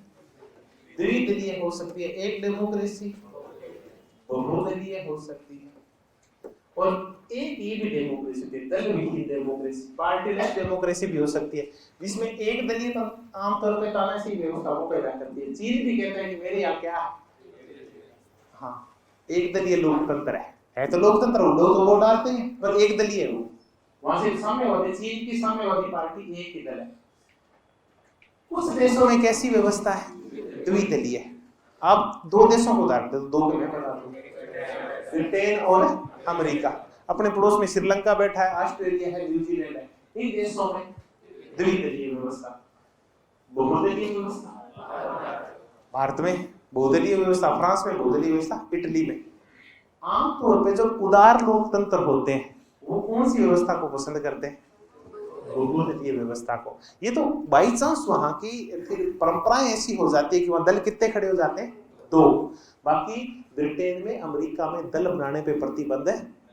द्विदलीय हो सकती है, एक डेमोक्रेसी बहुदलीय हो सकती है, और एक ये भी डेमोक्रेसी, दल विहीन डेमोक्रेसी, पार्टीलेस डेमोक्रेसी भी हो सकती है, जिसमें एक दलीय आमतौर पर तानाशाही व्यवस्था को पैदा करती है। चीन भी कहता है कि मेरे यहाँ क्या है, हाँ, एक दलीय लोकतंत्र है तो लोकतंत्र, लोग तो वोट डालते हैं, पर एक दलीय है वो। वहां से साम्यवादी, चीन की साम्यवादी पार्टी एक ही दल है। कुछ देशों में कैसी व्यवस्था है, द्विदलीय। आप 2 देशों को उदाहरण दे, 2 के मैं बता दूं, ब्रिटेन और अमेरिका। अपने पड़ोस में श्रीलंका बैठा है, ऑस्ट्रेलिया है, न्यूजीलैंड है। इन देशों में द्विदलीय व्यवस्था, बहुदलीय व्यवस्था। भारत में बहुदलीय व्यवस्था, फ्रांस में बहुदलीय व्यवस्था, इटली में। आमतौर पे जो उदार लोकतंत्र होते हैं वो कौन सी व्यवस्था को पसंद करते हैं, बहुदलीय व्यवस्था को। ये तो बाई चांस वहां की फिर परंपराएं ऐसी हो जाती है कि वहां दल कितने खड़े हो जाते हैं, 2। बाकी ब्रिटेन में, अमेरिका में दल बनाने पे प्रतिबंध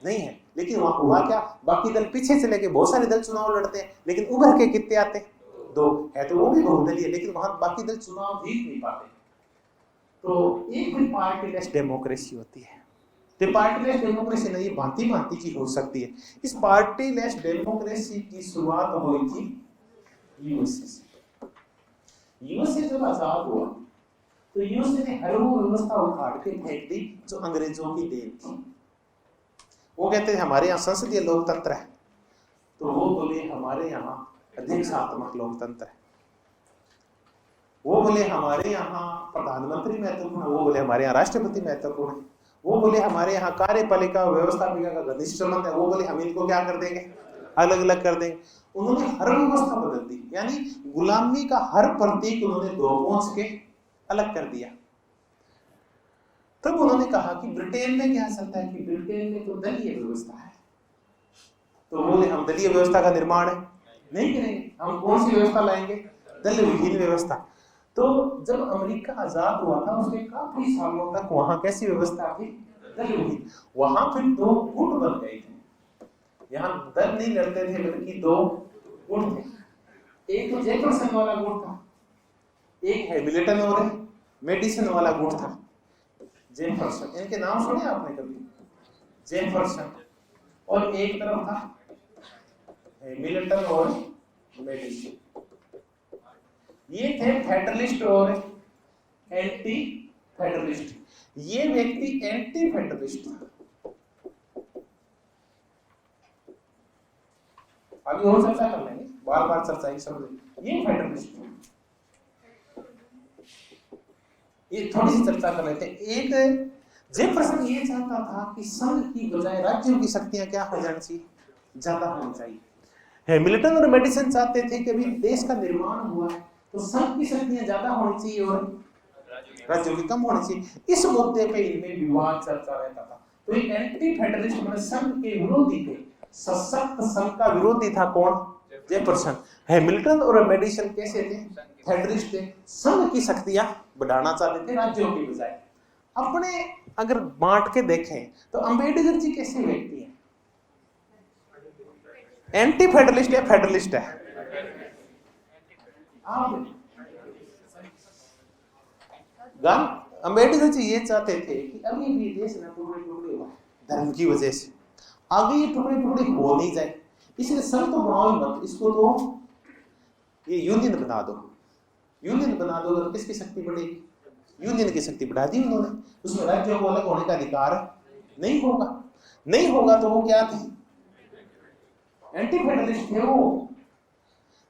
नहीं है। लेकिन वहां हुआ क्या, बाकी दल पीछे से लेके बहुत सारे दल चुनाव लड़ते हैं, लेकिन उभर के कितने आते हैं, 2 है, तो वो भी बहुदलीय, लेकिन वहां बाकी दल चुनाव जीत नहीं पाते। तो एक भी पार्टीलेस डेमोक्रेसी होती है। तो पार्टीलेस डेमोक्रेसी नहीं, भांति भांति की हो सकती है। इस पार्टीलेस डेमोक्रेसी की शुरुआत हुई थी यूएसए से। यूएसए जब आजाद हुआ तो यूएसए ने हर वो व्यवस्था उखाड़ के फेंक दी जो अंग्रेजों की देन थी। वो कहते हैं हमारे यहाँ संसदीय लोकतंत्र है, तो वो बोले हमारे यहाँ अध्यक्षात्मक लोकतंत्र है। वो बोले हमारे यहाँ प्रधानमंत्री महत्वपूर्ण है, वो बोले हमारे यहाँ राष्ट्रपति महत्वपूर्ण है, वो बोले हमारे यहाँ कार्यपालिका व्यवस्थापिका का घनिष्ठ संबंध है, वो बोले हम इनको क्या कर देंगे, अलग अलग कर देंगे। उन्होंने हर व्यवस्था बदल दी, यानी गुलामी का हर प्रतीक उन्होंने 2 पहुंच के अलग कर दिया। तब उन्होंने कहा कि ब्रिटेन में क्या चलता है, कि ब्रिटेन में तो दलीय व्यवस्था है, तो बोले हम दलीय व्यवस्था का निर्माण नहीं करेंगे, हम कौन सी व्यवस्था लाएंगे, दल विहीन व्यवस्था। तो जब अमेरिका आजाद हुआ था उसके काफी सालों तक वहां कैसी व्यवस्था थी? दल विहीन। वहां फिर दो गुट बन गए थे, यहाँ दल नहीं लड़ते थे बल्कि दो गुट थे। एक तो जेफरसन वाला गुट था, एक हैमिल्टन और मेडिसन वाला गुट था। जेफरसन, इनके नाम सुने आपने कभी? जेफरसन। और एक तरफ था हैमिल्टन और मेडिसन। ये थे फेडरलिस्ट और एंटी फेडरलिस्ट। ये व्यक्ति एंटी फेडरलिस्ट था। अभी और चर्चा कर लेंगे, बार बार चर्चा ही समझे। ये फेडरलिस्ट, ये थोड़ी सी चर्चा कर लेते हैं। एक जेफरसन ये चाहता था कि संघ की बजाय राज्यों की शक्तियां क्या हो जानी चाहिए? ज्यादा होनी चाहिए। हैमिल्टन और मेडिसन चाहते थे कि अभी देश का निर्माण हुआ है तो संघ की शक्तियां ज्यादा होनी चाहिए और राज्यों की कम होनी चाहिए। इस मुद्दे पे इनमें विवाद चर्चा रहता था। तो ये एंटी फेडरलिस्ट मतलब संघ के विरोधी थे, सशक्त संघ का विरोधी था कौन? जेफरसन। हैमिल्टन और मेडिसन कैसे थे? फेडरलिस्ट थे, संघ की शक्तियां बढ़ाना चाहते थे राज्यों की बजाय। अपने अगर बांट के देखें तो अंबेडकर जी कैसे व्यक्ति हैं? एंटी फेडरलिस्ट या फेडरलिस्ट है? अंबेडकर जी ये चाहते थे कि अभी भी देश ना टुकड़े टुकड़े हो धर्म की वजह से, आगे ये टुकड़े टुकड़े हो नहीं जाए, इसलिए सब तो बनाओ मत, इसको तो ये यूनियन बना दो। यूनियन बना दो तो किसकी शक्ति बढ़ेगी? यूनियन की शक्ति बढ़ा दी उन्होंने। उसमें राज्यों को अलग होने का अधिकार नहीं होगा। नहीं होगा तो वो क्या थे? एंटी फेडरलिस्ट थे। वो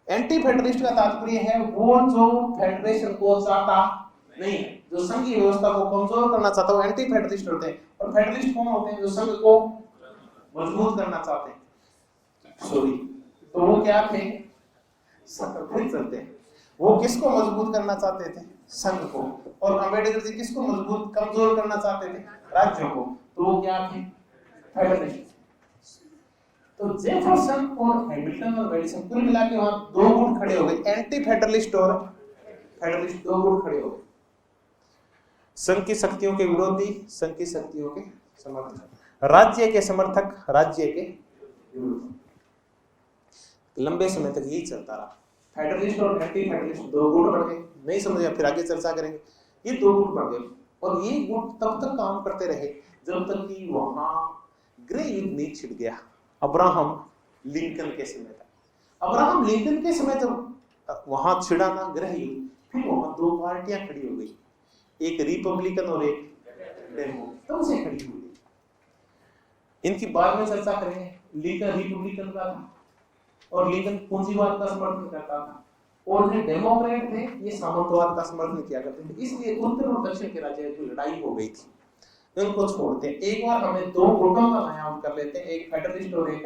एंटी फेडरलिस्ट का तात्पर्य है वो जो फेडरेशन को चाहता नहीं है, जो संघीय व्यवस्था को कमजोर करना चाहता है, वो एंटी फेडरलिस्ट होते हैं। और फेडरलिस्ट कौन होते हैं? जो संघ को मजबूत करना चाहते हैं। सॉरी, तो वो क्या थे? फिर चलते हैं। वो किसको मजबूत करना चाहते थे? संघ को। और अंबेडकर जी किसको मजबूत कमजोर करना चाहते थे? राज्यों को। तो वो क्या थे? फेडरलिस्ट। तो जेफरसन और हैमिल्टन और मेडिसन कुल मिला के वहां दो गुट खड़े हो गए, एंटी फेडरलिस्ट और फेडरलिस्ट, दो गुट खड़े हो गए। संघ की शक्तियों के विरोधी, संघ की शक्तियों के समर्थक, राज्य के समर्थक, राज्य के विरोधी। लंबे समय तक यही चलता रहा। फेडरलिस्ट और एंटी फेडरलिस्ट दो गुट बन गए। नहीं समझे, फिर आगे चर्चा करेंगे। ये दो गुट बन गए और ये गुट तब तक काम करते रहे जब तक कि वहां गृह युद्ध नहीं छिड़ गया। अब्राहम लिंकन के समय तक। अब्राहम लिंकन के समय जब वहां छिड़ा ना गृह युद्ध, फिर वहां दो पार्टियां खड़ी हो गई, एक रिपब्लिकन और एक डेमो, तब से खड़ी हुई। इनकी बाद में चर्चा करेंगे। लिंकन रिपब्लिकन का था और लिंकन पूंजीवाद का समर्थन करता था, और जो डेमोक्रेट थे ये सामंतवाद का समर्थन किया करते थे। इसलिए उत्तर और दक्षिण के राज्यों की लड़ाई हो गई थी। इनको छोड़ते हैं। एक बार हमें दो गुटों का नाम कर लेते हैं, एक फेडरलिस्ट और एक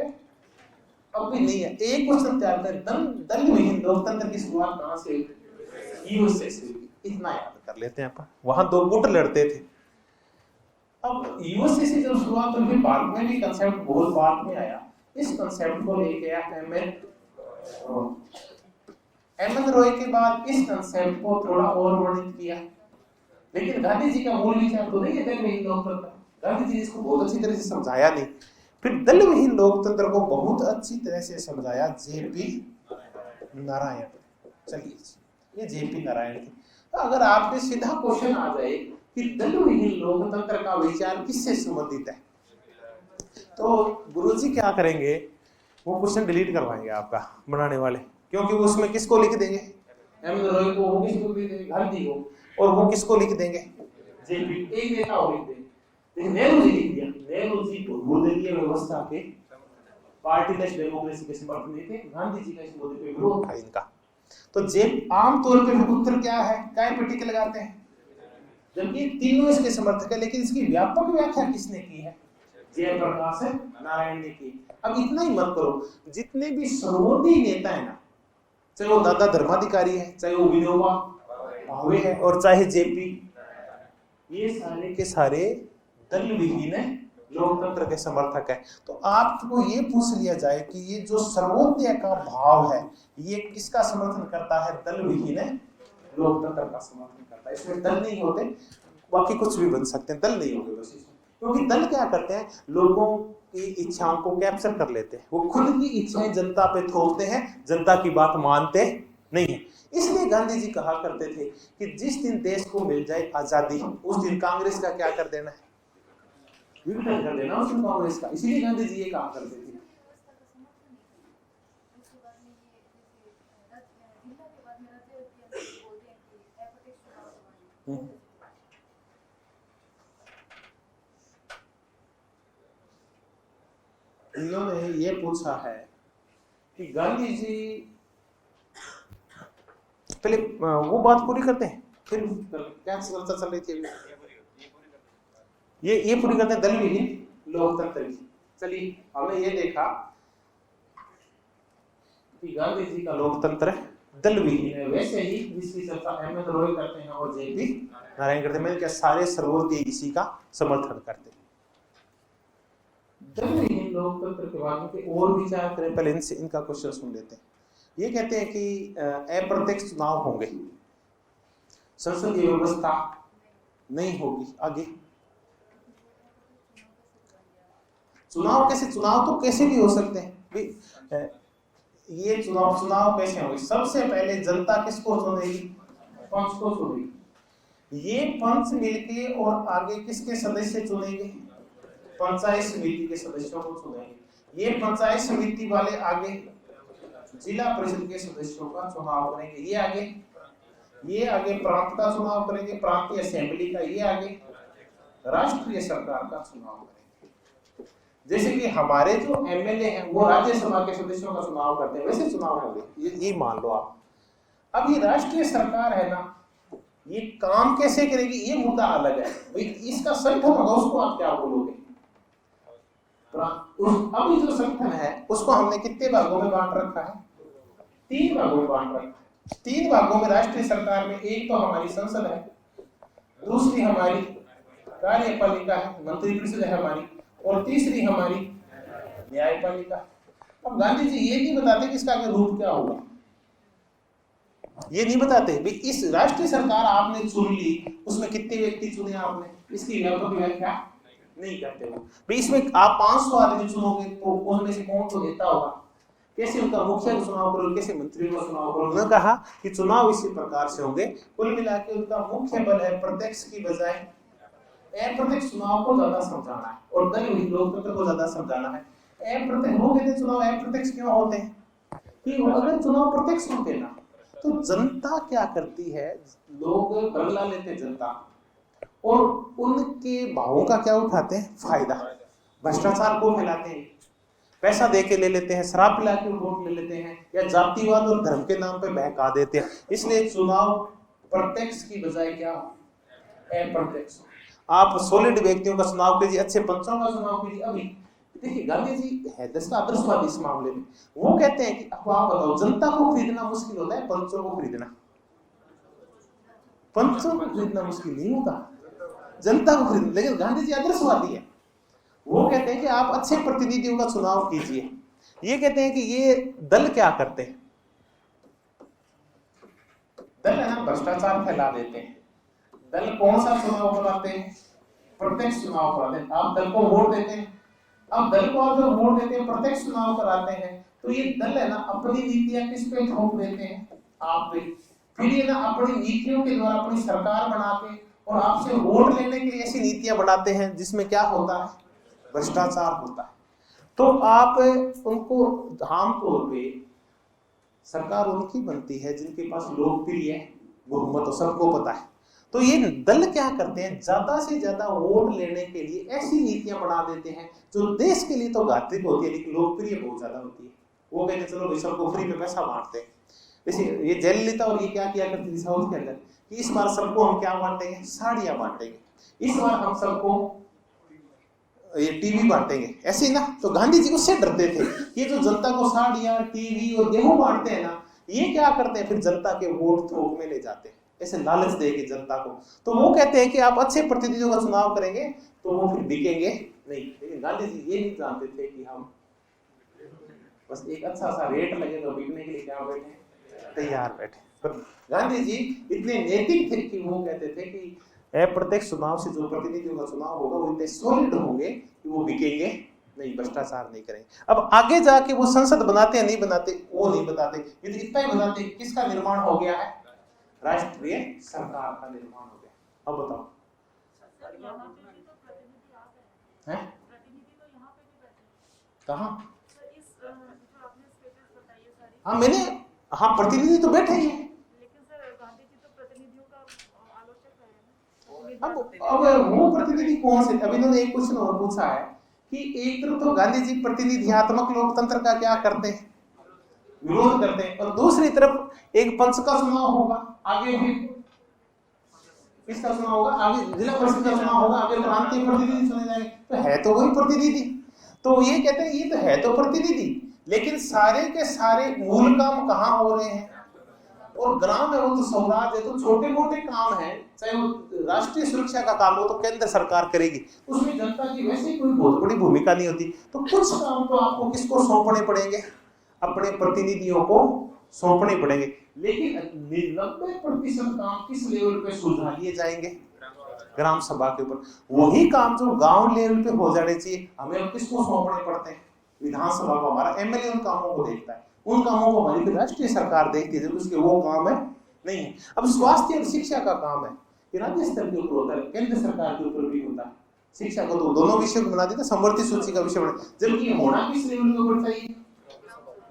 अब भी नहीं है। एक क्वेश्चन तैयार करें, दल विहीन लोकतंत्र की शुरुआत कहां से हुई? यूएसए से हुई। इतना याद कर लेते हैं अपन। वहां दो गुट लड़ते थे। अब यूएसए से जब शुरुआत हुई, भारत में भी कंसेप्ट बहुत बाद में आया। इस कंसेप्ट को लेके आया एमएन रॉय के बाद इस कंसेप्ट को थोड़ा और वर्णित किया। लेकिन गांधी जी का मूल विचार तो नहीं है दल विहीन लोकतंत्र। गांधी जी इसको बहुत अच्छी तरह से समझाया नहीं। फिर दल विहीन लोकतंत्र को बहुत अच्छी तरह से समझाया जेपी नारायण। चलिए, ये जेपी नारायण थे। तो अगर आपके सीधा क्वेश्चन आ जाए कि दल विहीन लोकतंत्र का विचार किससे संबंधित है, तो गुरुजी क्या करेंगे? वो क्वेश्चन डिलीट करवाएंगे आपका बनाने वाले, क्योंकि वो उसमें किसको लिख देंगे? एमएन रॉय को, वो किसको लिख देंगे? गांधी को। और वो किसको लिख देंगे? जेपी। एक नेता और लिख देंगे। लेकिन नेहरू जी लिख दिया। नेहरू जी बहुदलीय व्यवस्था के, पार्टीलेस डेमोक्रेसी के समर्थन थे। गांधी जी का इस मुद्दे पे विरोध था इनका। तो जेप आमतौर पे उत्तर क्या है? काय पे टिक लगाते हैं, जबकि तीनों इसके समर्थक है। लेकिन इसकी व्यापक व्याख्या किसने की है? जयप्रकाश नारायण ने की। अब इतना ही मत करो, जितने भी सर्वोदयी नेता है ना, चाहे वो दादा धर्माधिकारी है, चाहे वो विनोबा भावे है, और चाहे जेपी, ये सारे के सारे दल विहीन लोकतंत्र के समर्थक है। तो आपको ये पूछ लिया जाए कि ये जो सर्वोदय का भाव है, ये किसका समर्थन करता है? दल विहीन लोकतंत्र का समर्थन करता है। इसमें दल नहीं होते, बाकी कुछ भी बन सकते हैं, दल नहीं होंगे बस इसमें। क्योंकि दल क्या करते हैं, लोगों की इच्छाओं को कैप्चर कर लेते हैं, वो खुद की इच्छाएं जनता पे थोपते हैं, जनता की बात मानते नहीं है। इसलिए गांधी जी कहा करते थे कि जिस दिन देश को मिल जाए आजादी, उस दिन कांग्रेस का क्या कर देना है, विघटन कर देना उस दिन कांग्रेस का। इसीलिए गांधी जी ये काम करते थे। इन्होंने ये पूछा है कि गांधी जी, पहले वो बात पूरी करते हैं, फिर क्या चर्चा चल रही थी ये पूरी करते हैं। दल विहीन लोकतंत्र की, चलिए हमने ये देखा कि गांधी जी का लोकतंत्र दल विहीन है। वैसे ही जिसकी चर्चा अहमद रॉय करते हैं और जेपी नारायण करते हैं, मैंने क्या सारे सर्वोदय इसी का समर्थन करते हैं। दल विहीन लोकतंत्र के बारे में और विचार करें, पहले इनसे इनका क्वेश्चन सुन लेते हैं। ये कहते हैं कि अप्रत्यक्ष चुनाव होंगे, संसदीय व्यवस्था नहीं होगी आगे। चुनाव कैसे, चुनाव तो कैसे भी हो सकते हैं, ये चुनाव कैसे होंगे? सबसे पहले जनता किसको चुनेगी, पंच को चुनेगी। ये पंच मिलके और आगे किसके सदस्य चुनेंगे, पंचायत समिति के सदस्यों को चुनेंगे। ये पंचायत समिति वाले आगे जिला परिषद के सदस्यों का चुनाव करेंगे, ये आगे प्रांत का चुनाव करेंगे, प्रांतीय असेंबली का, ये आगे राष्ट्रीय सरकार का चुनाव करेंगे। जैसे कि हमारे जो एमएलए हैं वो राज्यसभा के सदस्यों का चुनाव करते हैं, वैसे चुनाव होंगे, ये मान लो आप। अब ये राष्ट्रीय सरकार है ना, ये काम कैसे करेगी ये मुद्दा अलग है। इसका संगठन होगा, उसको आप क्या बोलोगे? अभी जो संगठन है उसको हमने कितने भागों में बांट रखा है, 3 भागों में बांट रखा है। 3 भागों में राष्ट्रीय सरकार में, एक तो हमारी संसद है, दूसरी हमारी कार्यपालिका है, मंत्रिपरिषद है हमारी, और तीसरी हमारी न्यायपालिका। अब गांधी जी ये नहीं बताते कि इसका आगे रूप क्या होगा, ये नहीं बताते। इस राष्ट्रीय सरकार आपने चुन ली, उसमें कितने व्यक्ति चुने आपने, इसकी व्यापक व्याख्या नहीं करते हो। इसमें आप 500 आदमी चुनोगे तो उनमें से कौन तो नेता होगा, कैसे उनका मुखिया का चुनाव करोगे, कैसे मंत्रियों का चुनाव करोगे। उन्होंने कहा कि चुनाव इसी प्रकार से होंगे। कुल मिला के उनका मुख्य बल है प्रत्यक्ष की बजाय अप्रत्यक्ष चुनाव को ज्यादा समझाना है, और दल विहीन लोकतंत्र को ज्यादा समझाना है। अप्रत्यक्ष हो गए थे चुनाव, अप्रत्यक्ष क्यों होते हैं कि अगर चुनाव प्रत्यक्ष होते ना तो जनता क्या करती है, लोग बदला लेते जनता, और उनके भावों का क्या उठाते हैं फायदा, भ्रष्टाचार को फैलाते हैं, पैसा दे के ले लेते हैं, शराब पिला के वोट ले लेते हैं, या जातिवाद और धर्म के नाम पे बहका देते हैं। इसलिए चुनाव प्रत्यक्ष की बजाय क्या अप्रत्यक्ष। आप सॉलिड व्यक्तियों का चुनाव कीजिए, अच्छे पंचों का चुनाव कीजिए। अभी देखिए गांधी जी है दस का आदर्शवादी इस मामले में, वो कहते हैं कि अब आप बताओ, जनता को खरीदना मुश्किल होता है, पंचों को खरीदना? पंचों को खरीदना मुश्किल नहीं होता, जनता को खरीदना। लेकिन गांधी जी आदर्शवादी है, वो कहते हैं कि आप अच्छे प्रतिनिधियों का चुनाव कीजिए। ये कहते हैं कि ये दल क्या करते हैं, दल है ना भ्रष्टाचार फैला देते हैं। दल कौन सा चुनाव कराते हैं, प्रत्यक्ष चुनाव कराते हैं। आप दल को वोट देते हैं, अब दल को आप जब वोट देते हैं, प्रत्यक्ष चुनाव कराते हैं, तो ये दल है ना अपनी नीतियां किस पे थोप देते हैं, आप पे। फिर ये ना अपनी नीतियों के द्वारा अपनी सरकार बना के और आपसे वोट लेने के लिए ऐसी नीतियां बनाते हैं जिसमें क्या होता है, भ्रष्टाचार होता है। तो आप उनको आमतौर पे सरकार उनकी बनती है जिनके पास लोकप्रिय बहुमत हो, सबको पता है। तो ये दल क्या करते हैं, ज्यादा से ज्यादा वोट लेने के लिए ऐसी नीतियां बना देते हैं जो देश के लिए तो घातक होती है लेकिन लोकप्रिय बहुत ज्यादा होती है। वो कहते हैं चलो भाई सबको फ्री में पैसा बांटते हैं। जैसे ये जयललिता और ये क्या किया करती थी साउथ के अंदर कि इस बार सबको हम क्या बांटेंगे, साड़ियां बांटेंगे, इस बार हम सबको ये टीवी बांटेंगे, ऐसे ही ना। तो गांधी जी उससे डरते थे, ये जो जनता को साड़ियां, टीवी और गेहूं बांटते हैं ना, ये क्या करते हैं फिर जनता के वोट थोक में ले जाते हैं, ऐसे लालच देके जनता को। तो वो कहते हैं कि आप अच्छे प्रतिनिधियों का चुनाव करेंगे तो वो फिर बिकेंगे नहीं। लेकिन गांधी जी ये नहीं जानते थे कि हम बस एक अच्छा सा रेट लगेगा बिकने के लिए क्या बैठे तैयार बैठे। पर गांधी जी इतने नैतिक थे कि वो कहते थे कि अप्रत्यक्ष चुनाव से जो प्रतिनिधियों का चुनाव होगा वो इतने सॉलिड होंगे कि वो बिकेंगे नहीं, भ्रष्टाचार नहीं करेंगे। अब आगे जाके वो संसद बनाते हैं नहीं बनाते वो नहीं बताते, ये तो इतना ही बताते किसका निर्माण हो गया है, राष्ट्रीय सरकार का निर्माण हो गया। अब बताओ है कहाँ? हाँ मैंने, हाँ प्रतिनिधि तो बैठे ही हैं, अब वो प्रतिनिधि कौन से? अभी इन्होंने एक क्वेश्चन और पूछा है कि एक तरफ तो गांधी जी प्रतिनिधियात्मक लोकतंत्र का क्या करते हैं, विरोध करते हैं, और दूसरी तरफ एक पंच का चुनाव होगा, आगे भी किसका चुनाव होगा, आगे जिला परिषद का चुनाव होगा, आगे प्रांतीय प्रतिनिधि चुने जाएंगे, तो है तो वही प्रतिनिधि। तो ये कहते हैं ये तो है तो प्रतिनिधि, लेकिन सारे के सारे मूल काम कहाँ हो रहे हैं, और ग्राम है वो तो स्वराज है, तो छोटे मोटे काम है, चाहे वो राष्ट्रीय सुरक्षा का काम हो तो केंद्र सरकार करेगी, उसमें जनता की वैसे कोई बहुत बड़ी भूमिका नहीं होती। तो कुछ काम तो आपको किसको सौंपने पड़ेंगे, अपने प्रतिनिधियों को सौंपने पड़ेंगे, लेकिन 90% काम किस लेवल पे सुलझा लिए जाएंगे, ग्राम सभा के ऊपर। वही काम जो गांव लेवल पे हो जाने चाहिए, हमें किसको सौंपने पड़ते हैं, विधानसभा को, हमारा एमएलए उन कामों को देखता है, उन कामों को हमारी राष्ट्रीय सरकार देखती है, जब उसके वो काम है नहीं है। अब स्वास्थ्य और शिक्षा का काम है, ये राज्य स्तर के ऊपर होता है, केंद्र सरकार के ऊपर भी होता है। शिक्षा को तो दोनों विषयों को बना देते, समवर्ती सूची का विषय बना, जबकि होना किस लेवल के ऊपर चाहिए,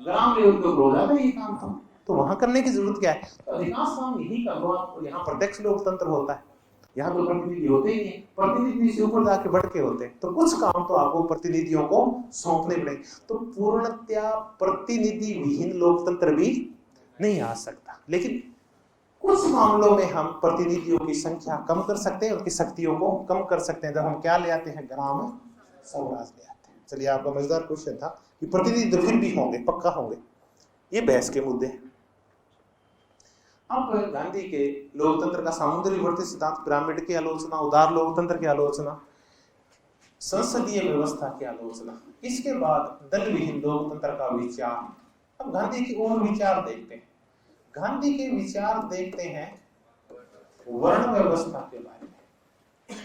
ग्राम लेवल के ऊपर हो जाता है ये काम। तो वहां करने की जरूरत क्या है, तो अधिकांश काम यही कर लो आप। यहाँ प्रत्यक्ष लोकतंत्र होता है, यहाँ तो प्रतिनिधि होते ही नहीं, प्रतिनिधि से ऊपर जाके बढ़ के होते हैं, तो कुछ काम तो आपको प्रतिनिधियों को सौंपने पड़ेंगे। तो पूर्णतया प्रतिनिधि विहीन लोकतंत्र भी नहीं आ सकता, लेकिन कुछ मामलों में हम प्रतिनिधियों की संख्या कम कर सकते हैं, उनकी शक्तियों को कम कर सकते हैं, जब हम क्या ले आते हैं, ग्राम स्वराज ले आते हैं। चलिए, आपका मजेदार क्वेश्चन था कि प्रतिनिधि तो फिर भी होंगे, पक्का होंगे, ये बहस के मुद्दे। अब गांधी के लोकतंत्र का समुद्री वर्ती सिद्धांत, पिरामिड की आलोचना, उदार लोकतंत्र की आलोचना, संसदीय व्यवस्था की आलोचना, इसके बाद दल विहीन लोकतंत्र का विचार। अब गांधी की और विचार देखते हैं। गांधी के विचार देखते हैं वर्ण व्यवस्था के बारे में,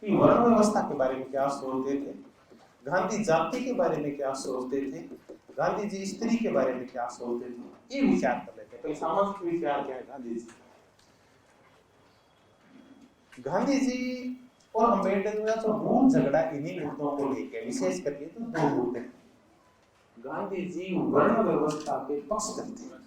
कि वर्ण व्यवस्था के बारे में क्या सोचते थे, गांधी जाति के बारे में क्या सोचते थे, गांधी जी स्त्री के बारे में क्या सोचते थे, ये विचार कर लेते हैं। तो सामाजिक विचार क्या है गांधी जी? गांधी जी और अम्बेडकर का तो मूल झगड़ा इन्हीं मुद्दों को लेकर, विशेष करके तो दो मुद्दे। गांधी जी वर्ण व्यवस्था के पक्ष करते हैं।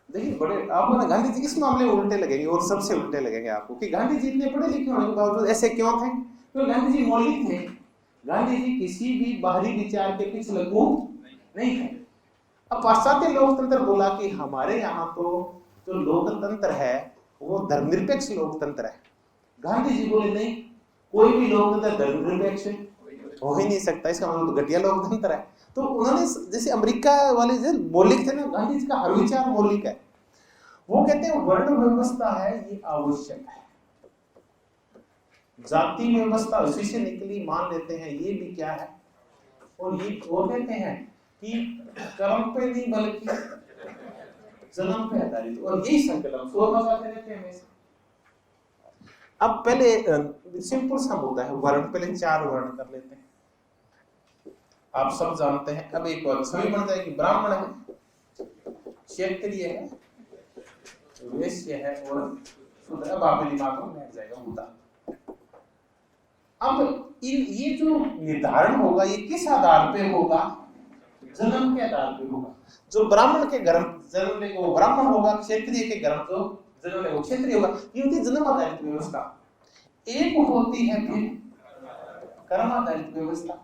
देखिए, बड़े आपको ना गांधी जी इस मामले में उल्टे लगेंगे, और सबसे उल्टे लगेंगे आपको, कि गांधी जी इतने पढ़े लिखे होने के बावजूद ऐसे क्यों थे? तो गांधी जी मौलिक थे, गांधी जी किसी भी बाहरी विचार के पीछे लगू नहीं थे। अब पाश्चात्य लोकतंत्र बोला कि हमारे यहाँ तो जो लोकतंत्र है वो धर्मनिरपेक्ष लोकतंत्र है। गांधी जी बोले नहीं, कोई भी लोकतंत्र धर्मनिरपेक्ष हो ही नहीं सकता, इसका मतलब तो घटिया लोकतंत्र है। तो उन्होंने, जैसे अमेरिका वाले जो मौलिक थे ना, गांधी जी का हर विचार मौलिक है। वो कहते हैं वर्ण व्यवस्था है ये आवश्यक है, जाति व्यवस्था उसी से निकली मान लेते हैं, ये भी क्या है, और ये वो कहते हैं कि कर्म पे नहीं बल्कि जन्म पे आधारित, और यही संकल्प सोच बताते रहते हैं। अब पहले सिंपल सा मुद्दा है वर्ण, पहले 4 वर्ण कर लेते हैं, आप सब जानते हैं। अब एक और छवि बन जाएगी, ब्राह्मण है, क्षत्रिय है, वैश्य है और शूद्र। अब आपके दिमाग में बैठ जाएगा मुद्दा। अब ये जो निर्धारण होगा ये किस आधार पे होगा? जन्म के आधार पे होगा। जो ब्राह्मण के घर जन्म लेगा वो ब्राह्मण होगा, क्षत्रिय के घर जो जन्म लेगा वो क्षत्रिय होगा। ये होती है जन्म आधारित व्यवस्था। एक होती है फिर कर्म आधारित व्यवस्था,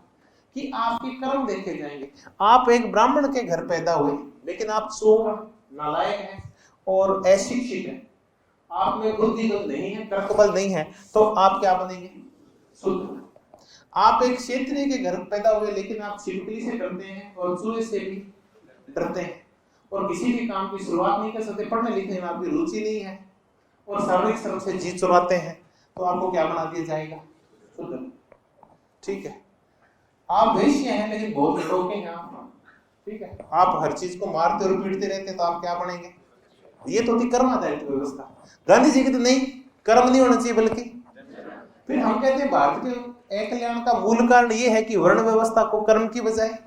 कि आपके कर्म देखे जाएंगे। आप एक ब्राह्मण के घर पैदा हुए, लेकिन आप चोर, नालायक हैं और अशिक्षित हैं, आप में बुद्धि नहीं है, तर्क बल नहीं है, तो आप क्या बनेंगे? शूद्र। आप एक क्षत्रिय के घर पैदा हुए, लेकिन आप छिपकली से डरते हैं और चूहे से भी डरते हैं, और किसी भी काम की शुरुआत नहीं कर सकते, पढ़ने लिखने में आपकी रुचि नहीं है, और शारीरिक श्रम से जी चुराते हैं, तो आपको क्या बना दिया जाएगा? शूद्र। ठीक है। आप वैश्य हैं लेकिन बहुत टोके हैं आप, ठीक है, आप हर चीज को मारते और पीटते रहते तो आप क्या बनेंगे? ये तो थी कर्म आधारित व्यवस्था। गांधी जी कहते नहीं, कर्म नहीं होना चाहिए बल्कि। फिर हम कहते हैं भारत के कल्याण का मूल कारण ये है कि वर्ण व्यवस्था को कर्म की बजाय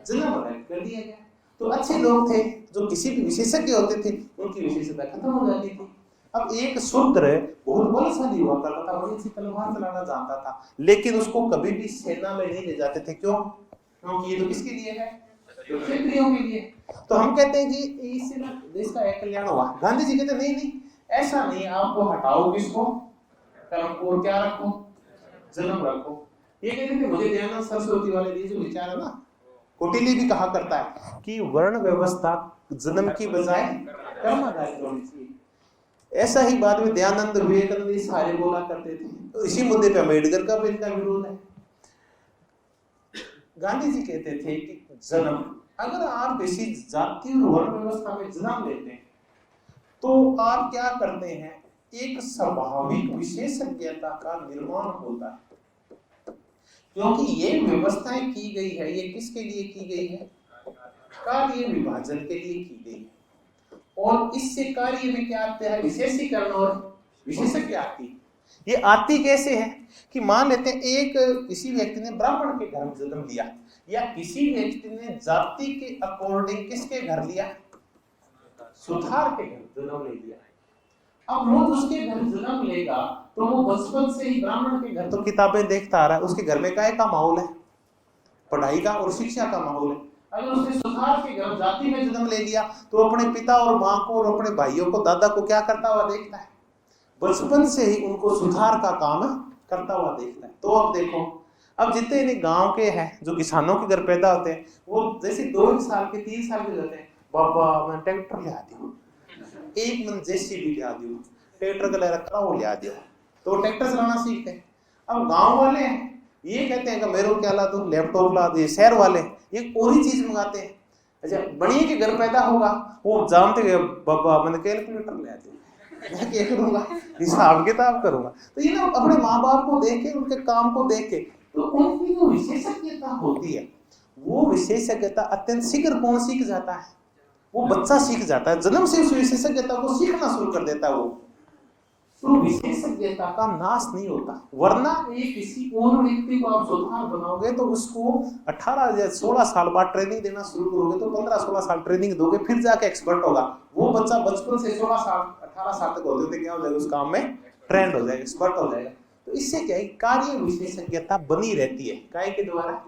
जन्म आधारित कर दिया गया। तो अच्छे लोग थे जो किसी भी विशेषज्ञ होते थे, उनकी विशेषता खत्म हो जाती थी। अब एक शूद्र बहुत बलशाली हुआ करता था, बड़ी सी तलवार चलाना जानता था, लेकिन उसको कभी भी सेना में नहीं ले जाते थे। क्यों? क्योंकि ये तो किसके लिए है? क्षत्रियों के लिए। तो हम कहते हैं कि इससे ना देश का एक कल्याण हुआ। गांधी जी कहते नहीं नहीं, ऐसा नहीं, आपको हटाओ किसको? कर्म को, और क्या रखो? जन्म रखो। ये कहते थे, मुझे दयानंद सरस्वती वाले ये जो विचार है ना, कोटिली भी कहा करता है कि वर्ण व्यवस्था जन्म की बजाय कर्म आधारित होनी चाहिए। ऐसा ही बाद में दयानंद, विवेकानंद सारे बोला करते थे। तो इसी मुद्दे पे अम्बेडकर का भी इनका विरोध है। गांधी जी कहते थे कि जन्म, अगर आप किसी जाति और वर्ण व्यवस्था में जन्म लेते हैं तो आप क्या करते हैं? एक स्वाभाविक विशेषज्ञता का निर्माण होता है, क्योंकि ये व्यवस्थाएं की गई है, ये किसके लिए की गई है? कार्य विभाजन के लिए की गई है। और इससे कार्य में क्या आता है? विशेषीकरण और विशेषज्ञ आती। ये आती कैसे है कि मान लेते हैं एक किसी व्यक्ति ने ब्राह्मण के घर में जन्म लिया, या किसी व्यक्ति ने जाति के अकॉर्डिंग किसके घर लिया? सुथार के घर जन्म ले लिया। अब रोज उसके घर जन्म लेगा तो वो बचपन से ही ब्राह्मण के घर तो किताबें देखता आ रहा है, उसके घर में काय का माहौल है? पढ़ाई का और शिक्षा का माहौल है। अगर उसने सुथार के घर जाति में जन्म ले लिया तो अपने पिता और माँ को और अपने भाइयों को, दादा को क्या करता हुआ देखता है? बचपन से ही उनको सुधार का काम करता हुआ देखता है। तो अब देखो, अब जितने गांव के हैं जो किसानों के घर पैदा होते हैं, वो जैसे 2 साल के 3 साल के होते हैं, बाबा मैं ट्रैक्टर ले आती हूँ, एक मन जेसीबी ले आती हूँ, ट्रैक्टर का ले रखा वो ले आती हूँ, तो ट्रैक्टर चलाना सीखते हैं। अब गाँव वाले हैं ये कहते हैं कि मेरे को क्या ला दो? लैपटॉप ला दो। शहर वाले एक और ही चीज मंगाते हैं। अच्छा, बढ़िया के घर पैदा होगा, वो जानते बाबा मैंने कैलकुलेटर ले आते, मैं क्या करूंगा? हिसाब किताब करूंगा। तो ये ना अपने माँ बाप को देख के, उनके काम को देख के, तो उनकी जो विशेषज्ञता होती है, वो विशेषज्ञता अत्यंत शीघ्र कौन सीख जाता है? वो बच्चा सीख जाता है, जन्म से उस विशेषज्ञता को सीखना शुरू कर देता है वो। तो विशेषज्ञता का नाश नहीं होता, वरना एक किसी और व्यक्ति को आप सुधार बनाओगे तो उसको 18 या 16 साल बाद ट्रेनिंग देना शुरू करोगे, तो 15-16 साल ट्रेनिंग दोगे, फिर जाके एक्सपर्ट होगा। वो बच्चा बचपन से 16 साल 18 साल तक होते क्या हो जाएगा? उस काम में ट्रेंड हो जाएगा, एक्सपर्ट हो जाएगा। तो इससे क्या है? कार्य विशेषज्ञता बनी रहती है, काय के द्वारा?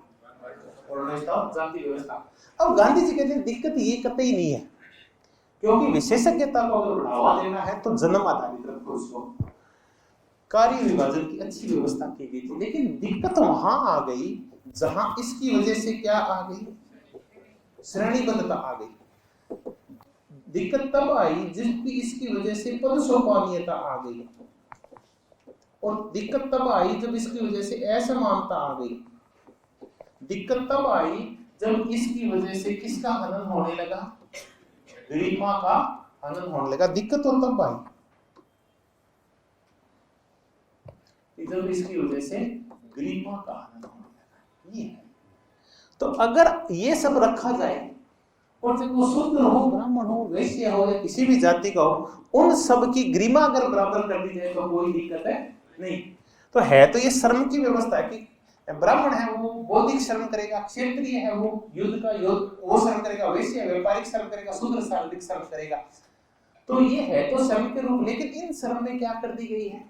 जाति व्यवस्था। अब गांधी जी कहते हैं दिक्कत ये कतई नहीं है, क्योंकि विशेषज्ञता को अगर बढ़ावा देना है तो जन्म आधारित रखो उसको। कार्य विभाजन की अच्छी व्यवस्था की गई थी, लेकिन दिक्कत वहां आ गई जहां इसकी वजह से क्या आ गई? श्रेणीबद्धता आ गई। दिक्कत तब आई जिसकी इसकी वजह से पद सोपानीयता आ गई, और दिक्कत तब आई जब इसकी वजह से असमानता आ गई। दिक्कत तब आई जब इसकी वजह से किसका हनन होने लगा? गरिमा का हनन होने लगा। दिक्कत तो तब आई जब इसकी वजह से गरिमा का हनन होने लगा। ये है। तो अगर ये सब रखा जाए, और चाहे वो शूद्र हो, ब्राह्मण हो, वैश्य हो, या किसी भी जाति का हो, उन सब की गरिमा अगर बराबर कर दी जाए तो कोई दिक्कत है नहीं। तो है तो ये श्रम की व्यवस्था है कि ब्राह्मण है वो बौद्धिक श्रम करेगा, क्षत्रिय है वो युद्ध का वो श्रम करेगा, वैश्य व्यापारिक श्रम करेगा, शूद्र शारीरिक श्रम करेगा। तो ये है तो श्रम के रूप, लेकिन इन श्रम में क्या कर दी गई है?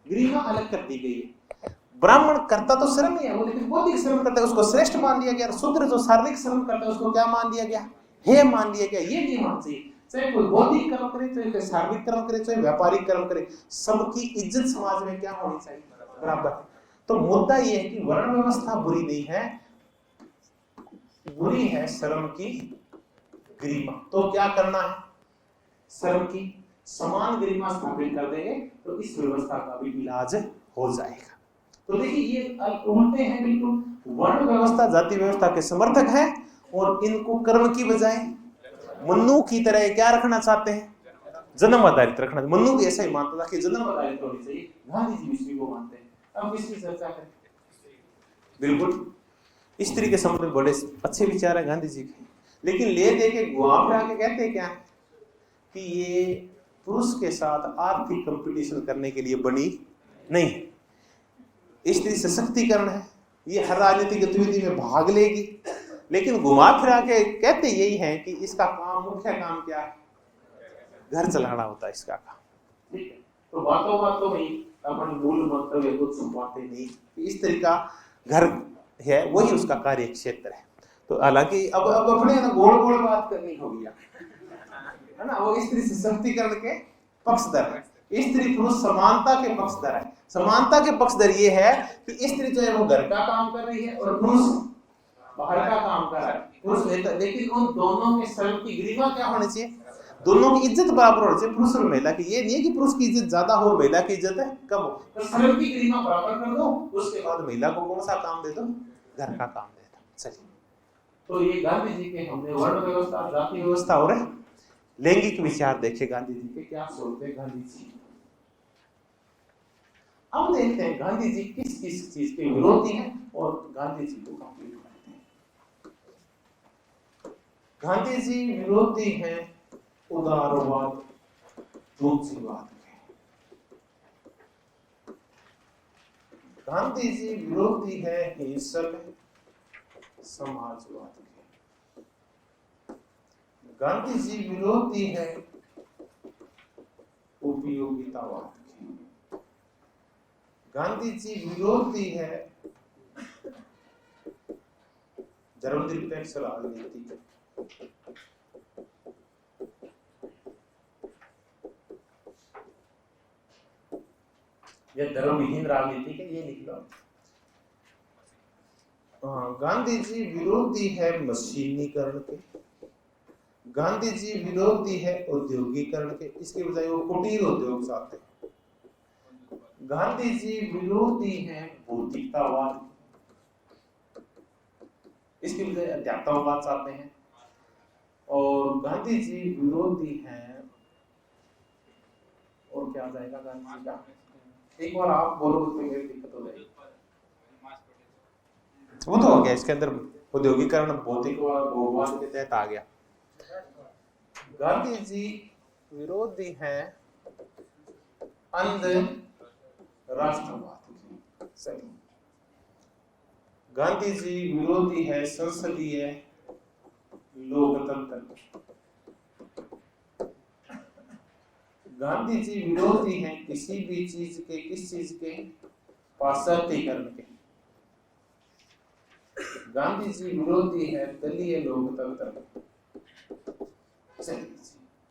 गरिमा अलग कर दी गई है। ब्राह्मण करता तो श्रम ही है वो, लेकिन बौद्धिक श्रम करता है उसको श्रेष्ठ मान लिया गया। शूद्र जो शारीरिक श्रम करता है उसको क्या मान लिया गया? हे मान लिया गया। ये नहीं होना चाहिए। चाहे कोई बौद्धिक कर्म करे, चाहे कोई शारीरिक कर्म करे, चाहे व्यापारिक कर्म करे, सबकी इज्जत समाज में क्या होनी चाहिए? बराबर। तो मुद्दा ये है कि वर्ण व्यवस्था बुरी नहीं है, बुरी है श्रम की गरिमा। तो क्या करना है? श्रम की समान गरिमा स्थापित कर देंगे तो इस व्यवस्था का भी इलाज हो जाएगा। तो देखिए ये उल्टे हैं बिल्कुल। वर्ण व्यवस्था जाति व्यवस्था के समर्थक है, और इनको कर्म की बजाय मन्नू की तरह क्या रखना चाहते हैं? जन्म आधारित रखना। मन्नू भी ऐसा ही मानता था कि जन्म आधारित होनी चाहिए, गांधी जी इसी को मानते हैं। अब इसकी चर्चा करें। बिल्कुल इस तरीके से मतलब बड़े अच्छे विचार है गांधी जी के, लेकिन ले दे के गुआ फिरा के कहते हैं क्या कि ये पुरुष के साथ आर्थिक कंपटीशन करने के लिए बनी नहीं, स्त्री सशक्तिकरण है, ये हर राजनीतिक गतिविधि में भाग लेगी, लेकिन घुमा फिरा के कहते यही है कि इसका काम, मुख्य काम क्या है, घर चलाना होता है इसका काम। ठीक है, तो बातों में अपन मूल मंतव्य कुछ छुपाते नहीं, इस तरीका घर है वही उसका कार्य क्षेत्र है। तो हालांकि अब अपने ना गोल गोल बात करनी होगी है ना, वो स्त्री सशक्तिकरण के पक्षधर है, स्त्री पुरुष समानता के पक्षधर है। समानता के पक्षधर ये है कि स्त्री जो है वो घर का काम कर रही है और पुरुष बाहर का काम कर रहा है, पुरुष बेहतर, लेकिन उन दोनों के श्रम की गरिमा क्या होनी चाहिए, दोनों की इज्जत बराबर होनी चाहिए, पुरुष और महिला की। ये नहीं है कि पुरुष की इज्जत ज्यादा हो और महिला की इज्जत है कम हो, तो श्रम की गरिमा बराबर कर दो, उसके बाद महिला को कौन सा काम दे दो, घर का काम दे दो। चलिए, तो ये गांधी जी के हमने वर्ण व्यवस्था, जाति व्यवस्था और लैंगिक विचार देखे गांधी जी के, क्या सोचते हैं गांधी जी। अब देखते हैं गांधी जी किस किस चीज के विरोधी हैं और गांधी जी को कंप्लीट करते हैं। गांधी जी विरोधी हैं उदारवाद, रूढ़िवाद के। गांधी जी विरोधी है हिंसक समाजवाद के। गांधी जी विरोधी है उपयोगितावाद के। गांधी जी विरोधी है धर्मनिरपेक्ष राजनीति के। या धर्मविहीन राजनीति के, ये लिख लो। गांधी जी विरोधी है मशीनीकरण के। गांधी जी विरोधी है औद्योगिकरण के, इसके बजाय वो कुटीर उद्योग चाहते हैं। गांधी जी विरोधी है भौतिकतावाद, इसके बजाय अध्यात्मवाद चाहते हैं। और गांधी जी विरोधी हैं, और क्या जाएगा गांधी जी का, एक बार आप बोलो तो मेरी दिक्कत हो जाएगी। वो तो हो गया, इसके अंदर औद्योगिकरण भौतिकवाद के तहत आ गया। गांधी जी विरोधी हैं अंध राष्ट्रवाद की। सही। गांधी जी विरोधी है संसदीय लोकतंत्र। गांधी जी विरोधी हैं किसी भी चीज के, किस चीज के, पाश्चात्यीकरण के। गांधी जी विरोधी है दलीय लोकतंत्र।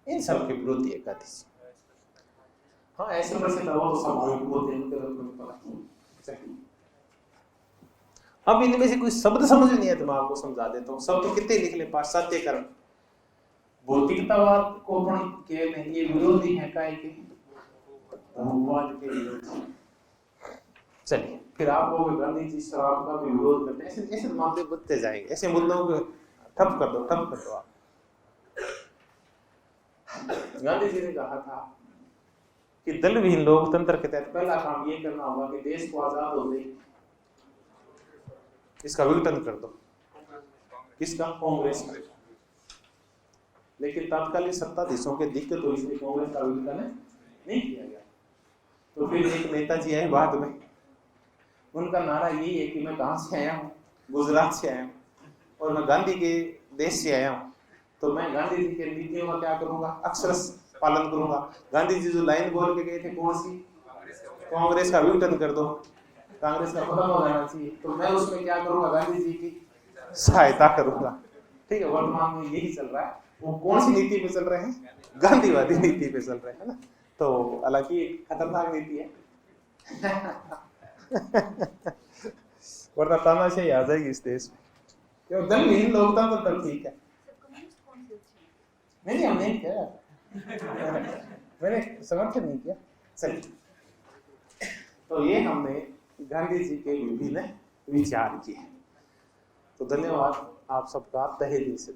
इन सब के विरोधी है गांधी जी। हाँ, ऐसे वैसे तो स्वाभाविक होते हैं। अब इनमें से कोई शब्द समझ नहीं है तो मैं आपको समझा देता हूँ। शब्द कितने लिख ले, पाश्चात्यीकरण, भौतिकतावाद को अपन कहते हैं, ये विरोधी है काय के, बहुवाद के विरोधी। चलिए, फिर आप लोग गांधी जी शराब का भी विरोध करते हैं। ऐसे ऐसे मामले बढ़ते जाएंगे, ऐसे मुद्दों को ठप कर दो आप। गांधी जी ने कहा था कि दलविहीन लोकतंत्र के तहत पहला काम ये करना होगा कि देश को आजाद हो गई, इसका विघटन कर दो। किसका? कांग्रेस का। लेकिन तत्कालीन सत्ताधीशों के दिक्कत हुई, इसलिए कांग्रेस का विघटन नहीं किया गया। तो फिर एक नेताजी आए बाद में, उनका नारा यही है कि मैं कहां से आया हूँ, गुजरात से आया हूँ और मैं गांधी के देश से आया हूँ, तो मैं गांधी जी के नीतियों का क्या करूंगा, अक्षरश पालन करूंगा। गांधी जी जो लाइन बोल के गए थे कौन सी? कांग्रेस का विघटन कर दो, कांग्रेस का खत्म हो जाना चाहिए, तो मैं उसमें क्या करूंगा, गांधी जी की सहायता करूंगा। ठीक है, वर्तमान में यही चल रहा है। वो कौन सी नीति पे चल रहे हैं? गांधीवादी नीति पे चल रहे हैं ना। तो हालांकि खतरनाक नीति है वरना तानाशाही आ जाएगी इस देश में। क्यों? दलहीन लोकतंत्र तो ठीक है। नहीं, हमने नहीं किया, मैंने समर्थन नहीं किया। चलिए, तो ये हमने गांधी जी के विभिन्न विचार किए। तो धन्यवाद आप सबका तहे दिल से।